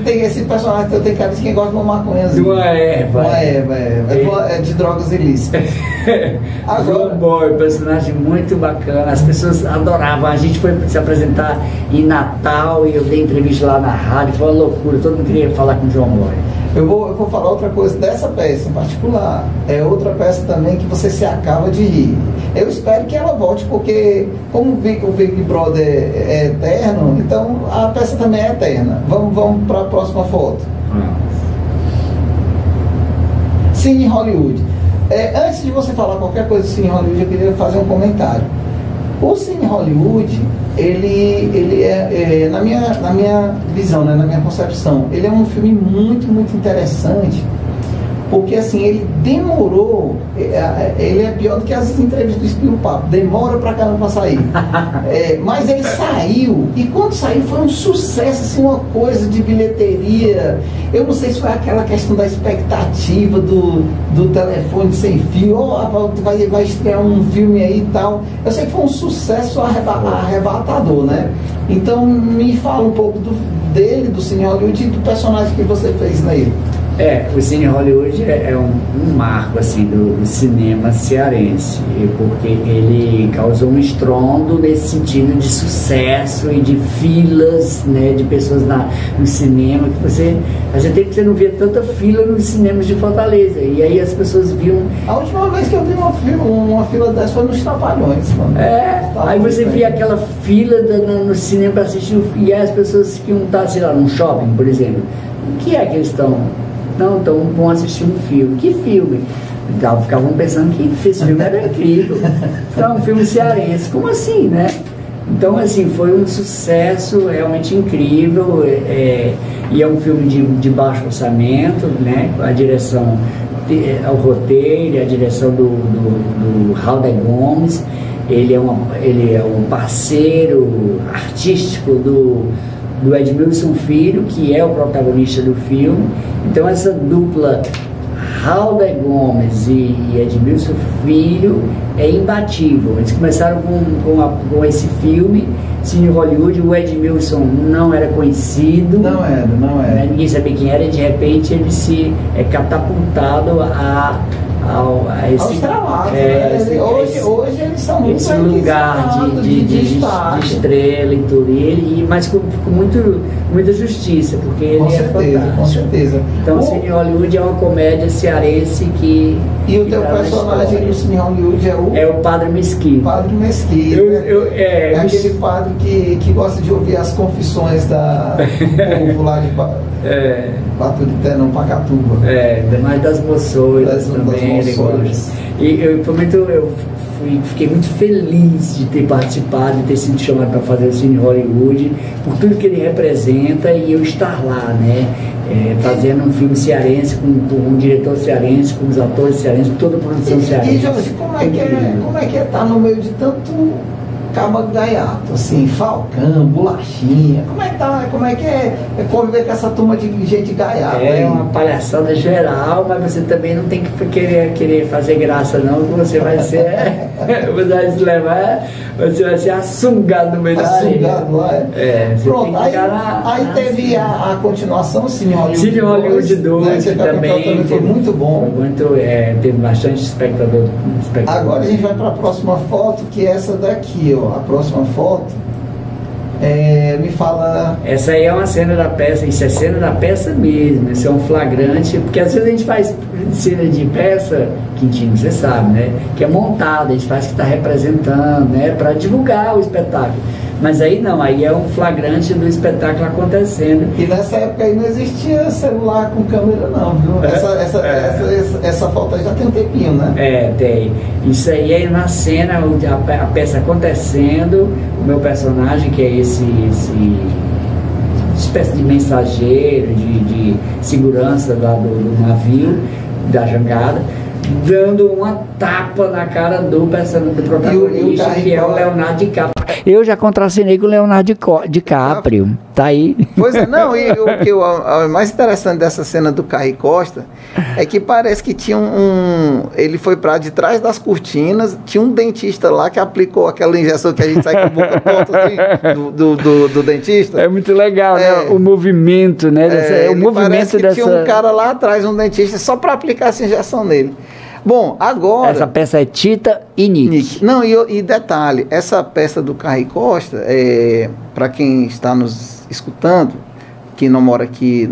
tem esse personagem, tem cara de quem gosta de uma maconhazinha. Uma erva. É de drogas ilícitas. John Boy, personagem muito bacana. As pessoas adoravam. A gente foi se apresentar em Natal e eu dei entrevista lá na rádio. Foi uma loucura. Todo mundo queria falar com o John Boy. Eu vou falar outra coisa dessa peça em particular. É outra peça também que você se acaba de rir. Eu espero que ela volte, porque como o Big Brother é eterno, então a peça também é eterna. Vamos para a próxima foto. Cine Hollywood. Antes de você falar qualquer coisa do Cine Hollywood, eu queria fazer um comentário. O Cine Hollywood, ele é na minha visão, né, na minha concepção, ele é um filme muito, muito interessante, porque assim, ele demorou, ele é pior do que as entrevistas do Espio Papo, demora pra caramba pra sair. Mas ele saiu, e quando saiu foi um sucesso, assim, uma coisa de bilheteria. Eu não sei se foi aquela questão da expectativa do telefone sem fio, vai estrear um filme aí e tal. Eu sei que foi um sucesso arrebatador, né? Então me fala um pouco dele, do Cine Hollywood, e do personagem que você fez nele. O Cine Hollywood é um marco assim, do cinema cearense, porque ele causou um estrondo nesse sentido de sucesso e de filas, né, de pessoas no cinema, que fazia tempo que você não via tanta fila nos cinemas de Fortaleza, e aí as pessoas viam... A última vez que eu vi uma fila dessa foi nos Trapalhões, mano. Aí você via aquela fila no cinema para assistir, e aí as pessoas que iam estar, sei lá, num shopping, por exemplo, o que é que eles estão... Não, então vão assistir um filme. Que filme? Então, ficavam pensando que esse filme era incrível. Então, um filme cearense. Como assim, né? Então, assim, foi um sucesso realmente incrível. E é um filme de baixo orçamento, né? A direção, o roteiro, a direção do Halder Gomes. Ele é um parceiro artístico do Edmilson Filho, que é o protagonista do filme. Então essa dupla Halder Gomes e Edmilson Filho é imbatível. Eles começaram com esse filme, Cine Hollywood. O Edmilson não era conhecido, não era. Né? Ninguém sabia quem era, e de repente ele se é catapultado a esse hoje eles são muito esse lugar de estrela e tudo, mas com muita justiça, porque ele com certeza. Então o Cine Hollywood é uma comédia cearense que... E o teu personagem do Cine Hollywood é o Padre Mesquita. Padre Mesquita. Aquele padre que gosta de ouvir as confissões do povo lá de Paturité, não, Pacatuba. Mais das moçoilas também. Fiquei muito feliz de ter participado, de ter sido chamado para fazer o Cine Hollywood, por tudo que ele representa, e eu estar lá, né? Fazendo um filme cearense, com um diretor cearense, com os atores cearenses, toda a produção cearense. E Jorge, como é que é estar no meio de tanto cabo gaiato, assim, Falcão, Bolachinha? Como é que é conviver com essa turma de gente gaiata? É uma palhaçada geral, mas você também não tem que querer fazer graça não, que você vai ser você vai se levar, você vai ser assungado no meio da assungado lá, Pronto, aí teve a continuação, Cine Hollywood 2, que também foi muito bom. Teve bastante espectador. Agora a gente vai para a próxima foto, que é essa daqui, ó. A próxima foto me fala... Essa aí é uma cena da peça, isso é cena da peça mesmo, isso é um flagrante, porque às vezes a gente faz cena de peça, Quintino, você sabe, né? Que é montada, a gente faz que está representando, né? Para divulgar o espetáculo. Mas aí não, aí é um flagrante do espetáculo acontecendo. E nessa época aí não existia celular com câmera não, viu? Essa foto aí já tem um tempinho, né? Tem. Isso aí é na cena, a peça acontecendo, o meu personagem, que é esse espécie de mensageiro, de segurança lá do navio, da jangada, dando uma tapa na cara do personagem, do protagonista, que é o Leonardo DiCaprio. Eu já contracenei com o Leonardo DiCaprio, tá aí. Pois é, não, e o mais interessante dessa cena do Carrie Costa é que parece que tinha ele foi pra de trás das cortinas, tinha um dentista lá que aplicou aquela injeção que a gente sai com a boca torta assim, do dentista. É muito legal, né? O movimento, né? O movimento parece que tinha um cara lá atrás, um dentista, só para aplicar essa injeção nele. Bom, agora... Essa peça é Tita e Nick. Não, e detalhe, essa peça do Carrie Costa, para quem está nos escutando, que não mora aqui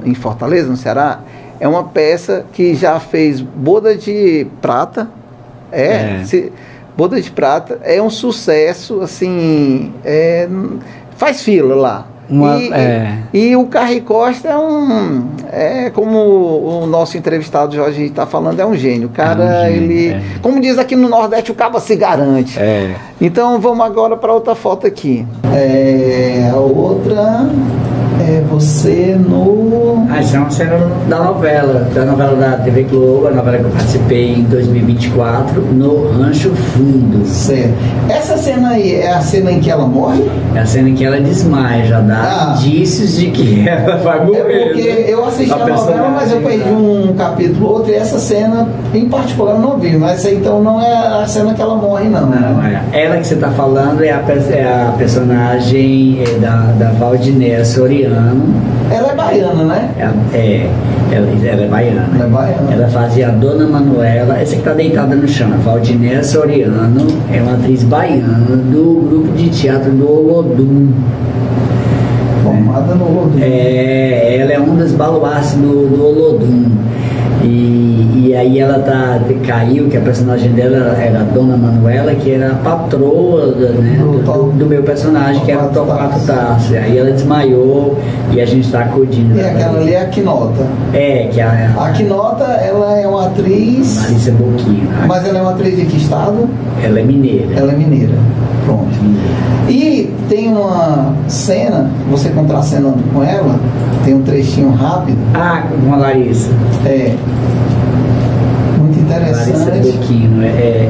em Fortaleza, no Ceará, é uma peça que já fez Boda de Prata. Boda de Prata é um sucesso, assim, faz fila lá. E o Carrie Costa como o nosso entrevistado Jorge está falando, é um gênio. O cara, como diz aqui no Nordeste, o cabo se garante. Então vamos agora para outra foto aqui. A outra é você no... Essa é uma cena da novela da TV Globo, a novela que eu participei em 2024, no Rancho Fundo. Certo. Essa cena aí é a cena em que ela morre? É a cena em que ela desmaia, já dá indícios de que ela vai morrer. Porque eu assisti a novela, mas eu perdi um capítulo, outro, e essa cena em particular eu não vi, mas então não é a cena que ela morre, não. Não, ela que você está falando é a personagem da Valdinéia Soriano. Ela é baiana, né? Ela é baiana. Ela é baiana. Ela fazia a Dona Manuela, essa que está deitada no chão, a Valdinéia Soriano, é uma atriz baiana do grupo de teatro do Olodum. Formada no Olodum. Ela é um dos baluartes do Olodum. E aí ela caiu, que a personagem dela era a Dona Manuela, que era a patroa do meu personagem, que era o Torquato Tasso. Aí ela desmaiou e a gente está acudindo. E aquela ali é a Quinota. A Quinota, ela é uma atriz... Marisa Boquinha. Mas ela é uma atriz de que estado? Ela é mineira. Ela é mineira. Pronto. E tem uma cena, você contracenando com ela, tem um trechinho rápido. Com a Larissa. Muito interessante. Larissa Boquino é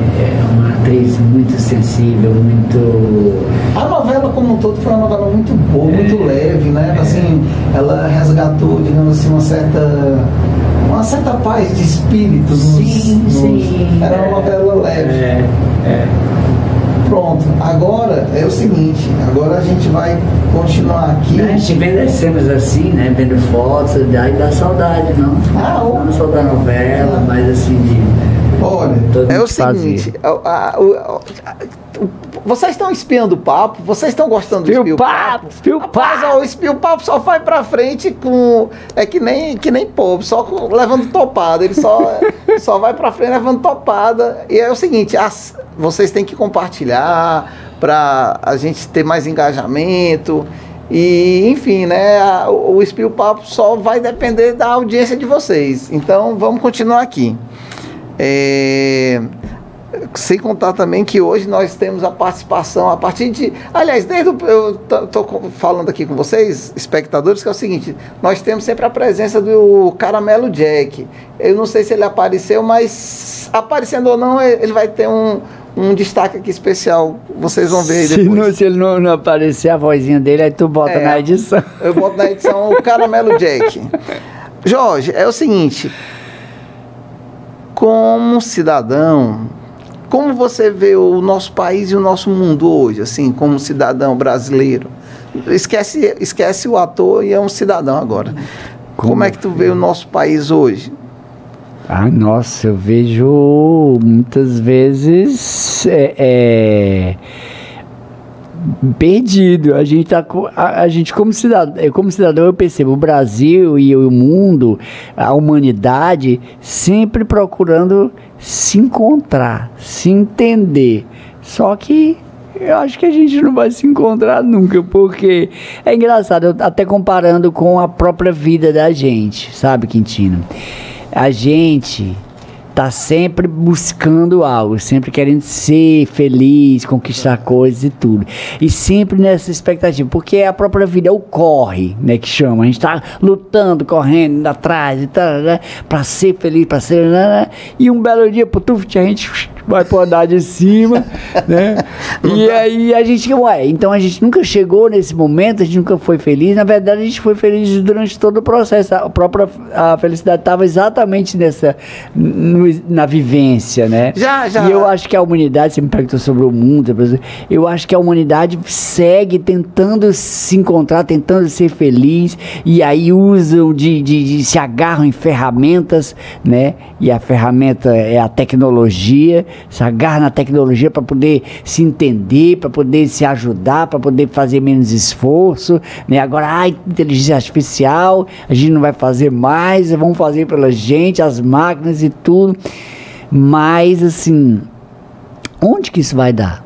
uma atriz muito sensível, muito... A novela como um todo foi uma novela muito boa, muito leve, né? Assim, ela resgatou, digamos assim, uma certa paz de espírito. Sim. Era uma novela leve. Pronto, agora é o seguinte, agora a gente vai continuar aqui. A gente vendo cenas assim, né? Vendo fotos, aí dá saudade, não? Não só da novela, mas assim de... Olha, é o seguinte, vocês estão espiando o papo? Vocês estão gostando do Espio Papo? O Espio Papo só vai pra frente com... É que nem povo, só levando topada. Ele só vai pra frente levando topada. E é o seguinte, vocês têm que compartilhar pra a gente ter mais engajamento. E, enfim, né? O Espio Papo só vai depender da audiência de vocês. Então, vamos continuar aqui. Sem contar também que hoje nós temos a participação a partir de... Aliás, eu estou falando aqui com vocês, espectadores, que é o seguinte, nós temos sempre a presença do Caramelo Jack. Eu não sei se ele apareceu, mas aparecendo ou não, ele vai ter um destaque aqui especial. Vocês vão ver aí depois. Se ele não aparecer a vozinha dele, aí tu bota na edição. Eu boto na edição o Caramelo Jack. Jorge, é o seguinte... Como cidadão, como você vê o nosso país e o nosso mundo hoje, assim, como cidadão brasileiro? Esquece o ator e é um cidadão agora. Como é que tu vê o nosso país hoje? Nossa, eu vejo muitas vezes perdido. A gente como cidadão, eu percebo o Brasil e o mundo, a humanidade sempre procurando se encontrar, se entender. Só que eu acho que a gente não vai se encontrar nunca, porque é engraçado, até comparando com a própria vida da gente, sabe, Quintino? A gente tá sempre buscando algo, sempre querendo ser feliz, conquistar coisas e tudo. E sempre nessa expectativa, porque a própria vida é o corre, né, que chama. A gente tá lutando, correndo, indo atrás e tal, né, pra ser feliz, pra ser... Né, e um belo dia, a gente vai pro andar de cima, né? E aí a gente, então a gente nunca chegou nesse momento, a gente nunca foi feliz. Na verdade, a gente foi feliz durante todo o processo. A felicidade estava exatamente na vivência, né? Já. E eu acho que a humanidade, você me perguntou sobre o mundo, eu acho que a humanidade segue tentando se encontrar, tentando ser feliz, e aí usam se agarram em ferramentas, né? E a ferramenta é a tecnologia, se agarra na tecnologia para poder se entender, para poder se ajudar, para poder fazer menos esforço, né? Agora, inteligência artificial, a gente não vai fazer mais, vamos fazer pela gente, as máquinas e tudo. Mas, assim, onde que isso vai dar?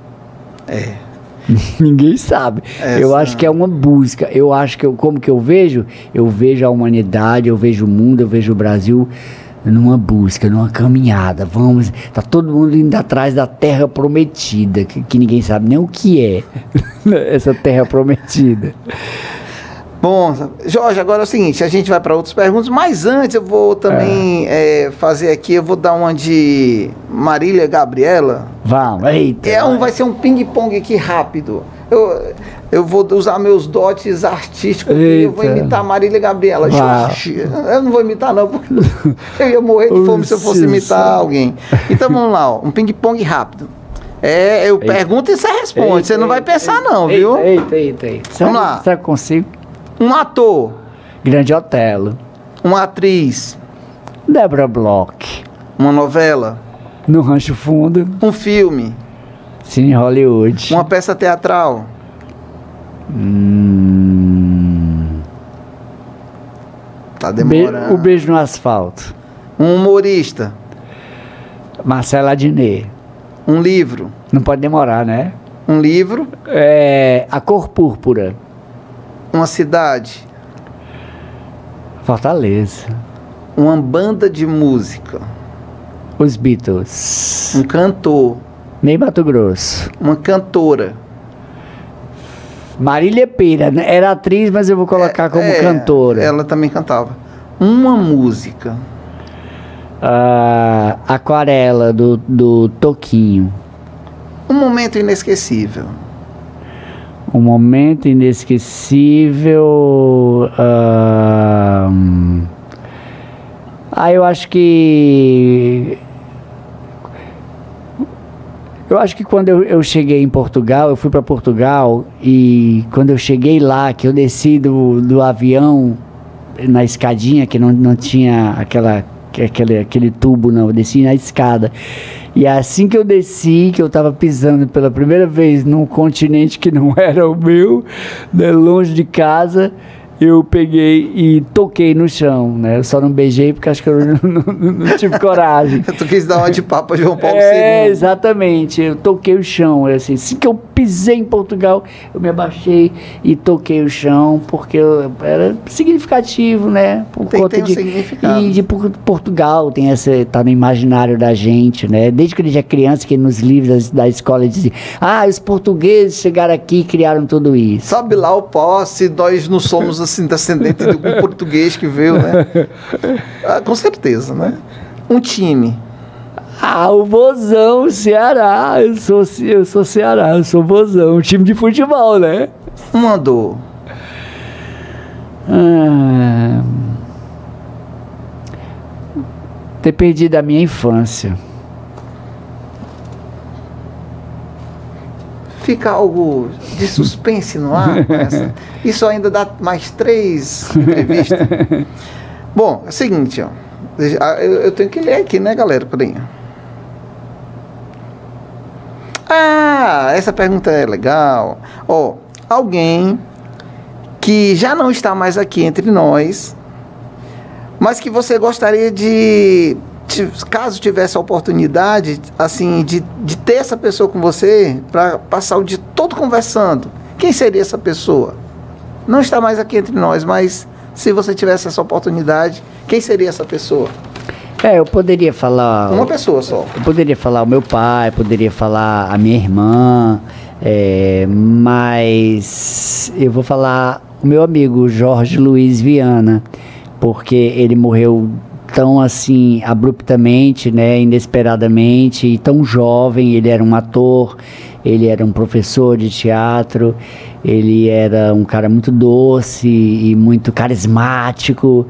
Ninguém sabe. Eu acho que é uma busca. Eu acho que, como que eu vejo? Eu vejo a humanidade, eu vejo o mundo, eu vejo o Brasil numa busca, numa caminhada. Tá todo mundo indo atrás da terra prometida, que ninguém sabe nem o que é essa terra prometida. Bom, Jorge, agora é o seguinte, a gente vai para outras perguntas, mas antes eu vou também fazer aqui, eu vou dar uma de Marília Gabriela. Vamos, eita. Vai ser um ping-pong aqui rápido. Eu vou usar meus dotes artísticos e eu vou imitar a Marília Gabriela. Jorge, eu não vou imitar não, porque eu ia morrer de fome se eu fosse imitar alguém. Então vamos lá, um ping-pong rápido. Eu pergunto e você responde, você não vai pensar não, viu? Eita. Vamos lá. Será que consigo? Um ator. Grande Otelo. Uma atriz. Débora Bloch. Uma novela. No Rancho Fundo. Um filme. Cine Hollywood. Uma peça teatral. Tá demorando. O Beijo no Asfalto. Um humorista. Marcela Adnet. Um livro. Não pode demorar, né? Um livro. A Cor Púrpura. Uma cidade. Fortaleza. Uma banda de música. Os Beatles. Um cantor. Ney Matogrosso. Uma cantora. Marília Pêra, né? Era atriz, mas eu vou colocar como cantora. Ela também cantava. Uma música. Aquarela, do Toquinho. Um momento inesquecível. Um momento inesquecível. Eu acho que. Quando eu cheguei em Portugal, eu fui para Portugal, e quando eu cheguei lá, que eu desci do avião na escadinha, que não tinha aquele tubo, não, eu desci na escada. E assim que eu desci, que eu estava pisando pela primeira vez num continente que não era o meu, né, longe de casa, eu peguei e toquei no chão, né? Eu só não beijei porque acho que eu não tive coragem. Tu quis dar uma de papo a João Paulo II. Exatamente. Eu toquei o chão. Assim que eu pisei em Portugal, eu me abaixei e toquei o chão, porque era significativo, né? Tem um significado. E de Portugal tá no imaginário da gente, né? Desde que a gente é criança, que nos livros da escola dizem: os portugueses chegaram aqui e criaram tudo isso. Sabe lá o pó, se nós não somos assim, descendente de algum português que veio, né? Com certeza, né? Um time. O Vozão, Ceará. Eu sou Ceará, eu sou Vozão. Um time de futebol, né? Uma dor. Ter perdido a minha infância. Fica algo de suspense no ar. Isso ainda dá mais 3 entrevistas. Bom, é o seguinte, ó. Eu tenho que ler aqui, né, galera? Peraí. Essa pergunta é legal. Alguém que já não está mais aqui entre nós, mas que você gostaria de, caso tivesse a oportunidade, assim, de ter essa pessoa com você, para passar o dia todo conversando. Quem seria essa pessoa? Não está mais aqui entre nós, mas se você tivesse essa oportunidade, quem seria essa pessoa? Eu poderia falar... Uma pessoa só. Eu poderia falar o meu pai, poderia falar a minha irmã, mas eu vou falar o meu amigo Jorge Luiz Viana, porque ele morreu tão assim, abruptamente, né, inesperadamente, e tão jovem. Ele era um ator, ele era um professor de teatro, ele era um cara muito doce e muito carismático,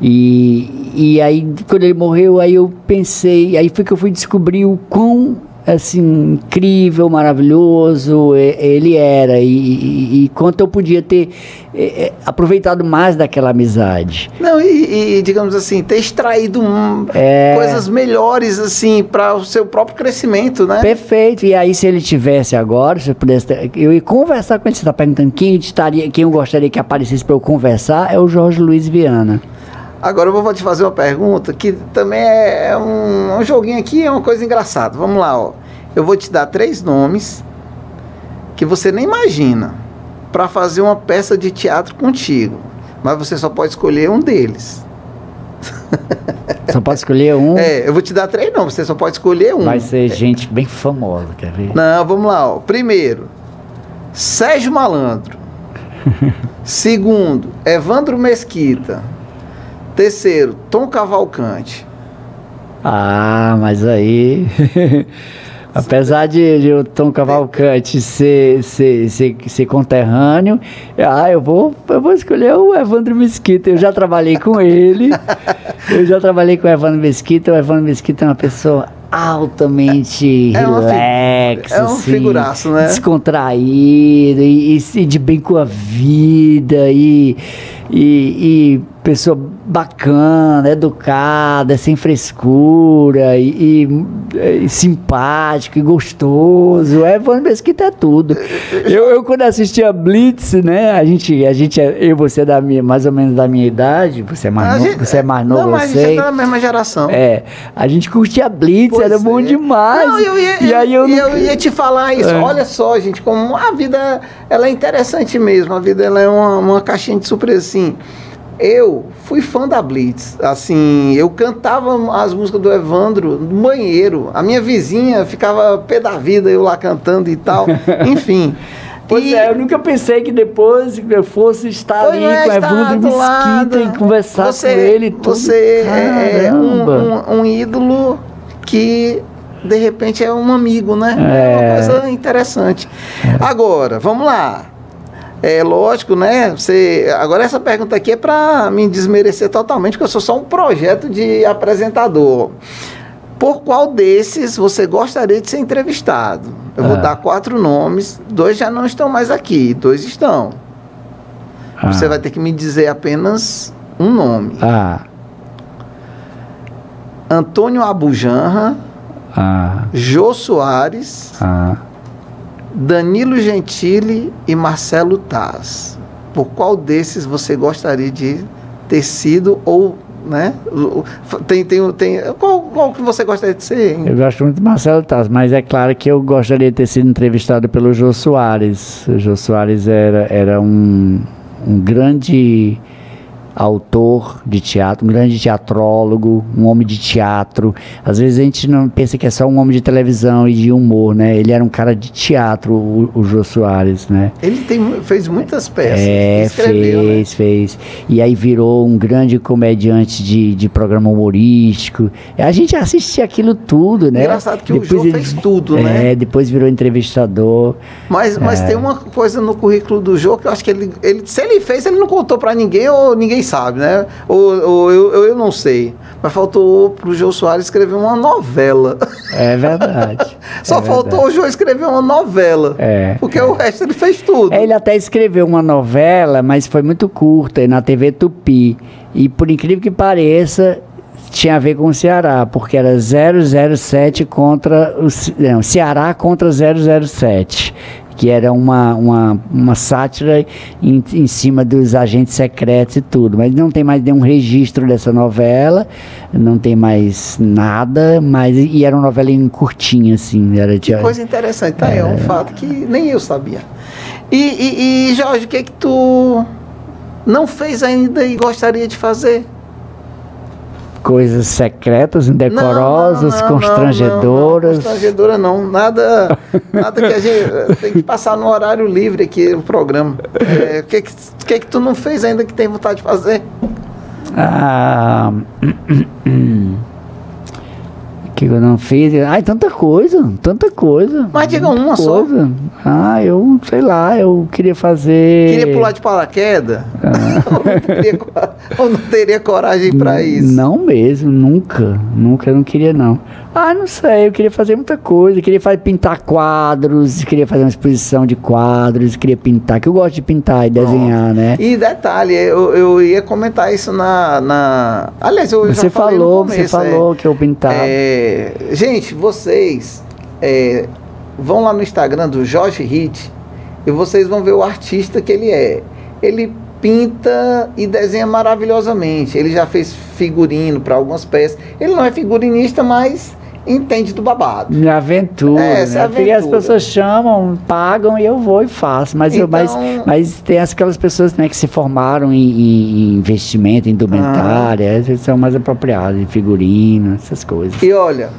e aí quando ele morreu, aí eu pensei, aí foi que eu fui descobrir o quão assim, incrível, maravilhoso ele era, e quanto eu podia ter aproveitado mais daquela amizade. Não, e digamos assim, ter extraído coisas melhores, assim, para o seu próprio crescimento, né? Perfeito. E aí, se ele tivesse agora, se eu pudesse, eu ia conversar com ele. Você está perguntando quem eu gostaria que aparecesse para eu conversar, é o Jorge Luiz Viana. Agora eu vou te fazer uma pergunta que também é um joguinho aqui, é uma coisa engraçada. Vamos lá, ó. Eu vou te dar 3 nomes que você nem imagina para fazer uma peça de teatro contigo, mas você só pode escolher um deles. Só pode escolher um? Eu vou te dar 3 nomes, você só pode escolher um. Vai ser gente bem famosa, quer ver? Não, vamos lá, ó. Primeiro, Sérgio Malandro. Segundo, Evandro Mesquita. Terceiro, Tom Cavalcante. Mas aí... Apesar de o Tom Cavalcante ser conterrâneo, eu vou escolher o Evandro Mesquita. Eu já trabalhei com ele. O Evandro Mesquita. O Evandro Mesquita é uma pessoa altamente relax, é um assim, figuraço, né? Descontraído e de bem com a vida e pessoa bacana, educada, sem frescura e simpático e gostoso. O Evandro Mesquita é tudo. Eu quando assistia Blitz, né, a gente eu e você mais ou menos da minha idade, você é mais novo, não, mas a gente é da mesma geração. A gente curtia Blitz, era bom demais. Não, eu ia te falar isso. Olha só, gente, como a vida ela é interessante mesmo. A vida ela é uma caixinha de surpresa, assim. Eu fui fã da Blitz, assim, eu cantava as músicas do Evandro no banheiro, a minha vizinha ficava pé da vida, eu lá cantando e tal, enfim. Pois eu nunca pensei que depois eu fosse estar ali com o Evandro Mesquita e conversar com ele e tudo. Você é um ídolo que, de repente, é um amigo, né? É uma coisa interessante. Agora, vamos lá. É lógico, né? Agora essa pergunta aqui é para me desmerecer totalmente, porque eu sou só um projeto de apresentador. Por qual desses você gostaria de ser entrevistado? Eu vou dar 4 nomes, 2 já não estão mais aqui, 2 estão. Você vai ter que me dizer apenas um nome. Antônio Abujanra, Jô Soares, Danilo Gentili e Marcelo Taz. Por qual desses você gostaria de ter sido ou, né? Qual que você gostaria de ser, hein? Eu gosto muito do Marcelo Taz, mas é claro que eu gostaria de ter sido entrevistado pelo Jô Soares. O Jô Soares era um grande autor de teatro, um grande teatrólogo, um homem de teatro. Às vezes a gente não pensa que é só um homem de televisão e de humor, né? Ele era um cara de teatro, o Jô Soares, né? Ele fez muitas peças. Escreveu, fez. E aí virou um grande comediante de programa humorístico. A gente assistia aquilo tudo, né? Engraçado que depois o Jô fez tudo, né? Depois virou entrevistador. Mas tem uma coisa no currículo do Jô que eu acho que ele se ele fez, ele não contou pra ninguém ou ninguém sabe, né? Ou eu não sei. Mas faltou pro Jô Soares escrever uma novela. É verdade. Só faltou o Jô escrever uma novela. Porque o resto ele fez tudo. Ele até escreveu uma novela, mas foi muito curta, na TV Tupi. E por incrível que pareça, tinha a ver com o Ceará, porque era 007 contra o Ceará contra 007. Que era uma sátira em cima dos agentes secretos e tudo. Mas não tem mais nenhum registro dessa novela, não tem mais nada, e era uma novela curtinha, assim. Que coisa interessante, tá? É um fato que nem eu sabia. E Jorge, o que tu não fez ainda e gostaria de fazer? coisas secretas, indecorosas, constrangedoras. Não, constrangedora não. Nada que a gente tem que passar no horário livre aqui o programa. O que tu não fez ainda que tem vontade de fazer? Que eu não fiz? Ai, tanta coisa. Mas diga uma só. Eu sei lá, eu queria fazer... Queria pular de paraquedas? Ou não teria coragem para isso? Não mesmo, nunca eu não queria não. Não sei, eu queria fazer muita coisa, queria pintar quadros, queria fazer uma exposição de quadros, queria pintar, que eu gosto de pintar e desenhar, né? E detalhe, eu ia comentar isso aliás, eu já falei no começo. Você falou que eu pintava. Gente, vocês vão lá no Instagram do Jorge Hit e vocês vão ver o artista que ele é. Ele pinta e desenha maravilhosamente. Ele já fez figurino para algumas peças. Ele não é figurinista, mas entende do babado. Minha aventura, né? Porque as pessoas chamam, pagam e eu vou e faço. Mas tem aquelas pessoas, né, que se formaram em investimento, em indumentária, essas são mais apropriadas, em figurino, essas coisas. E olha,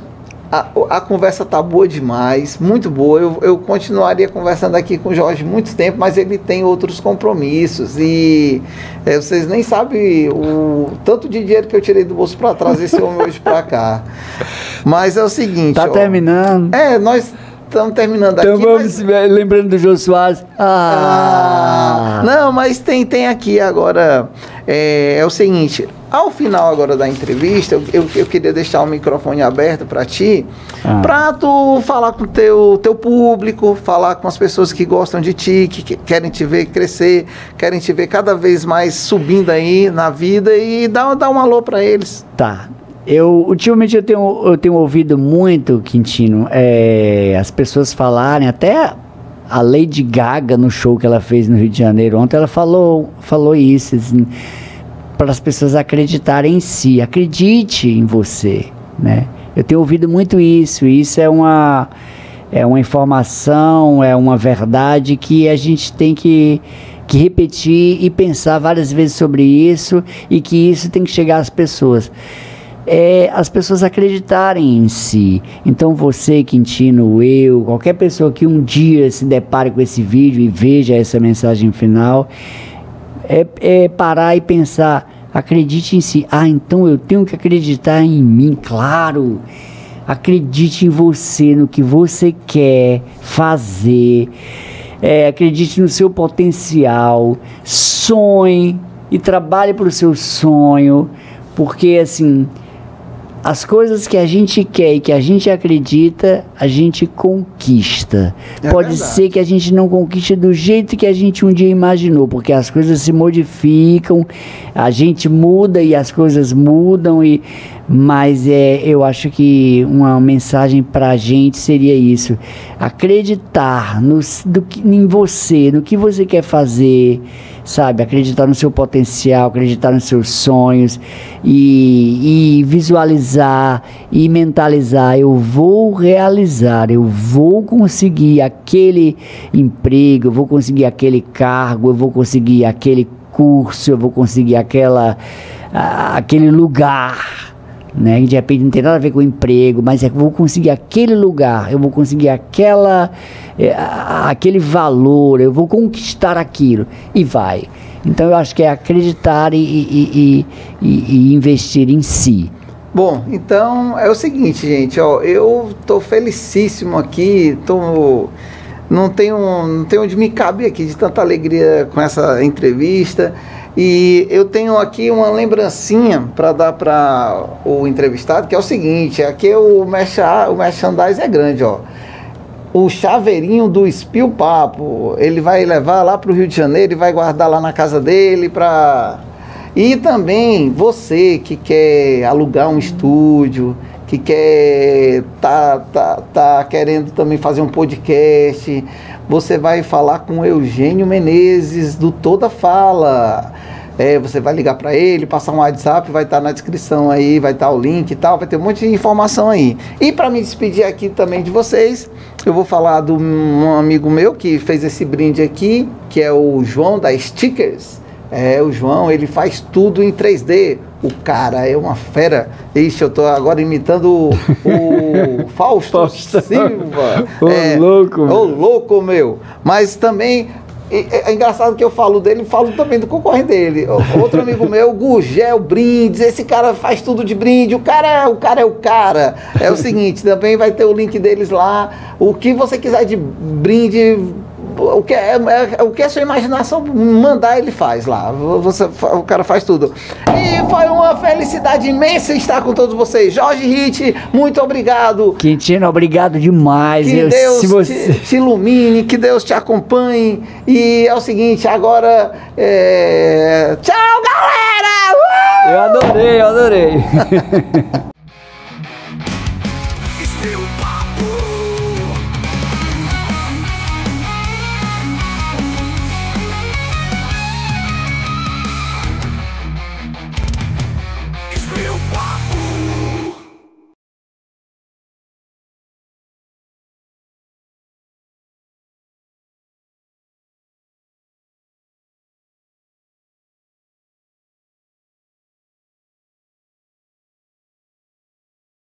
a conversa tá boa demais, muito boa. Eu continuaria conversando aqui com o Jorge muito tempo, mas ele tem outros compromissos e vocês nem sabem o tanto de dinheiro que eu tirei do bolso para trazer esse homem hoje para cá. Mas é o seguinte... Tá terminando? Nós estamos terminando então aqui. Vamos lembrando do Jô Soares. Não, mas tem aqui agora... É o seguinte, ao final agora da entrevista, eu queria deixar o microfone aberto para ti, para tu falar com o teu público, falar com as pessoas que gostam de ti, que querem te ver crescer, querem te ver cada vez mais subindo aí na vida e dar um alô para eles. Tá. Ultimamente eu tenho ouvido muito, Quintino, as pessoas falarem, até a Lady Gaga no show que ela fez no Rio de Janeiro ontem, ela falou isso, assim, para as pessoas acreditarem em si. Acredite em você, né? Eu tenho ouvido muito isso. Isso é uma informação, é uma verdade que a gente tem que repetir e pensar várias vezes sobre isso, e que isso tem que chegar às pessoas. As pessoas acreditarem em si. Então você, Quintino, eu, qualquer pessoa que um dia se depare com esse vídeo e veja essa mensagem final, parar e pensar, acredite em si. Então eu tenho que acreditar em mim, claro. Acredite em você, no que você quer fazer. Acredite no seu potencial, sonhe e trabalhe para o seu sonho, porque assim, as coisas que a gente quer e que a gente acredita, a gente conquista. Pode ser que a gente não conquiste do jeito que a gente um dia imaginou, porque as coisas se modificam, a gente muda e as coisas mudam, mas eu acho que uma mensagem para a gente seria isso: acreditar em você, no que você quer fazer, sabe? Acreditar no seu potencial, acreditar nos seus sonhos e visualizar e mentalizar: eu vou realizar, eu vou conseguir aquele emprego, eu vou conseguir aquele cargo, eu vou conseguir aquele curso, eu vou conseguir aquele lugar, né? De repente não tem nada a ver com o emprego, mas eu vou conseguir aquele lugar, eu vou conseguir aquele valor, eu vou conquistar aquilo, e vai. Então eu acho que é acreditar e investir em si. Bom, então é o seguinte, gente, eu tô felicíssimo aqui, não tenho onde me caber aqui de tanta alegria com essa entrevista. E eu tenho aqui uma lembrancinha para dar para o entrevistado, que é o seguinte: aqui o merchandise é grande, o chaveirinho do Espio Papo, ele vai levar lá para o Rio de Janeiro e vai guardar lá na casa dele E também você que quer alugar um estúdio, que quer tá querendo também fazer um podcast, você vai falar com o Eugênio Menezes do Toda Fala. Você vai ligar para ele, passar um WhatsApp, vai estar na descrição aí, vai estar o link e tal, vai ter um monte de informação aí. E para me despedir aqui também de vocês, eu vou falar de um amigo meu que fez esse brinde aqui, que é o João da Stickers. O João, ele faz tudo em 3D. O cara é uma fera. Ixi, eu tô agora imitando o Fausto Silva. Louco, meu. Ô, louco, meu. Mas também... É engraçado que eu falo dele, falo também do concorrente dele. Outro amigo meu, Gugel Brindes, esse cara faz tudo de brinde, o cara é o cara. É o seguinte, também vai ter o link deles lá. O que você quiser de brinde, o que a sua imaginação mandar, ele faz lá. O cara faz tudo. E foi uma felicidade imensa estar com todos vocês. Jorge Hit, muito obrigado. Quintino, obrigado demais. Que Deus te ilumine, que Deus te acompanhe. E é o seguinte, agora... Tchau, galera! Eu adorei.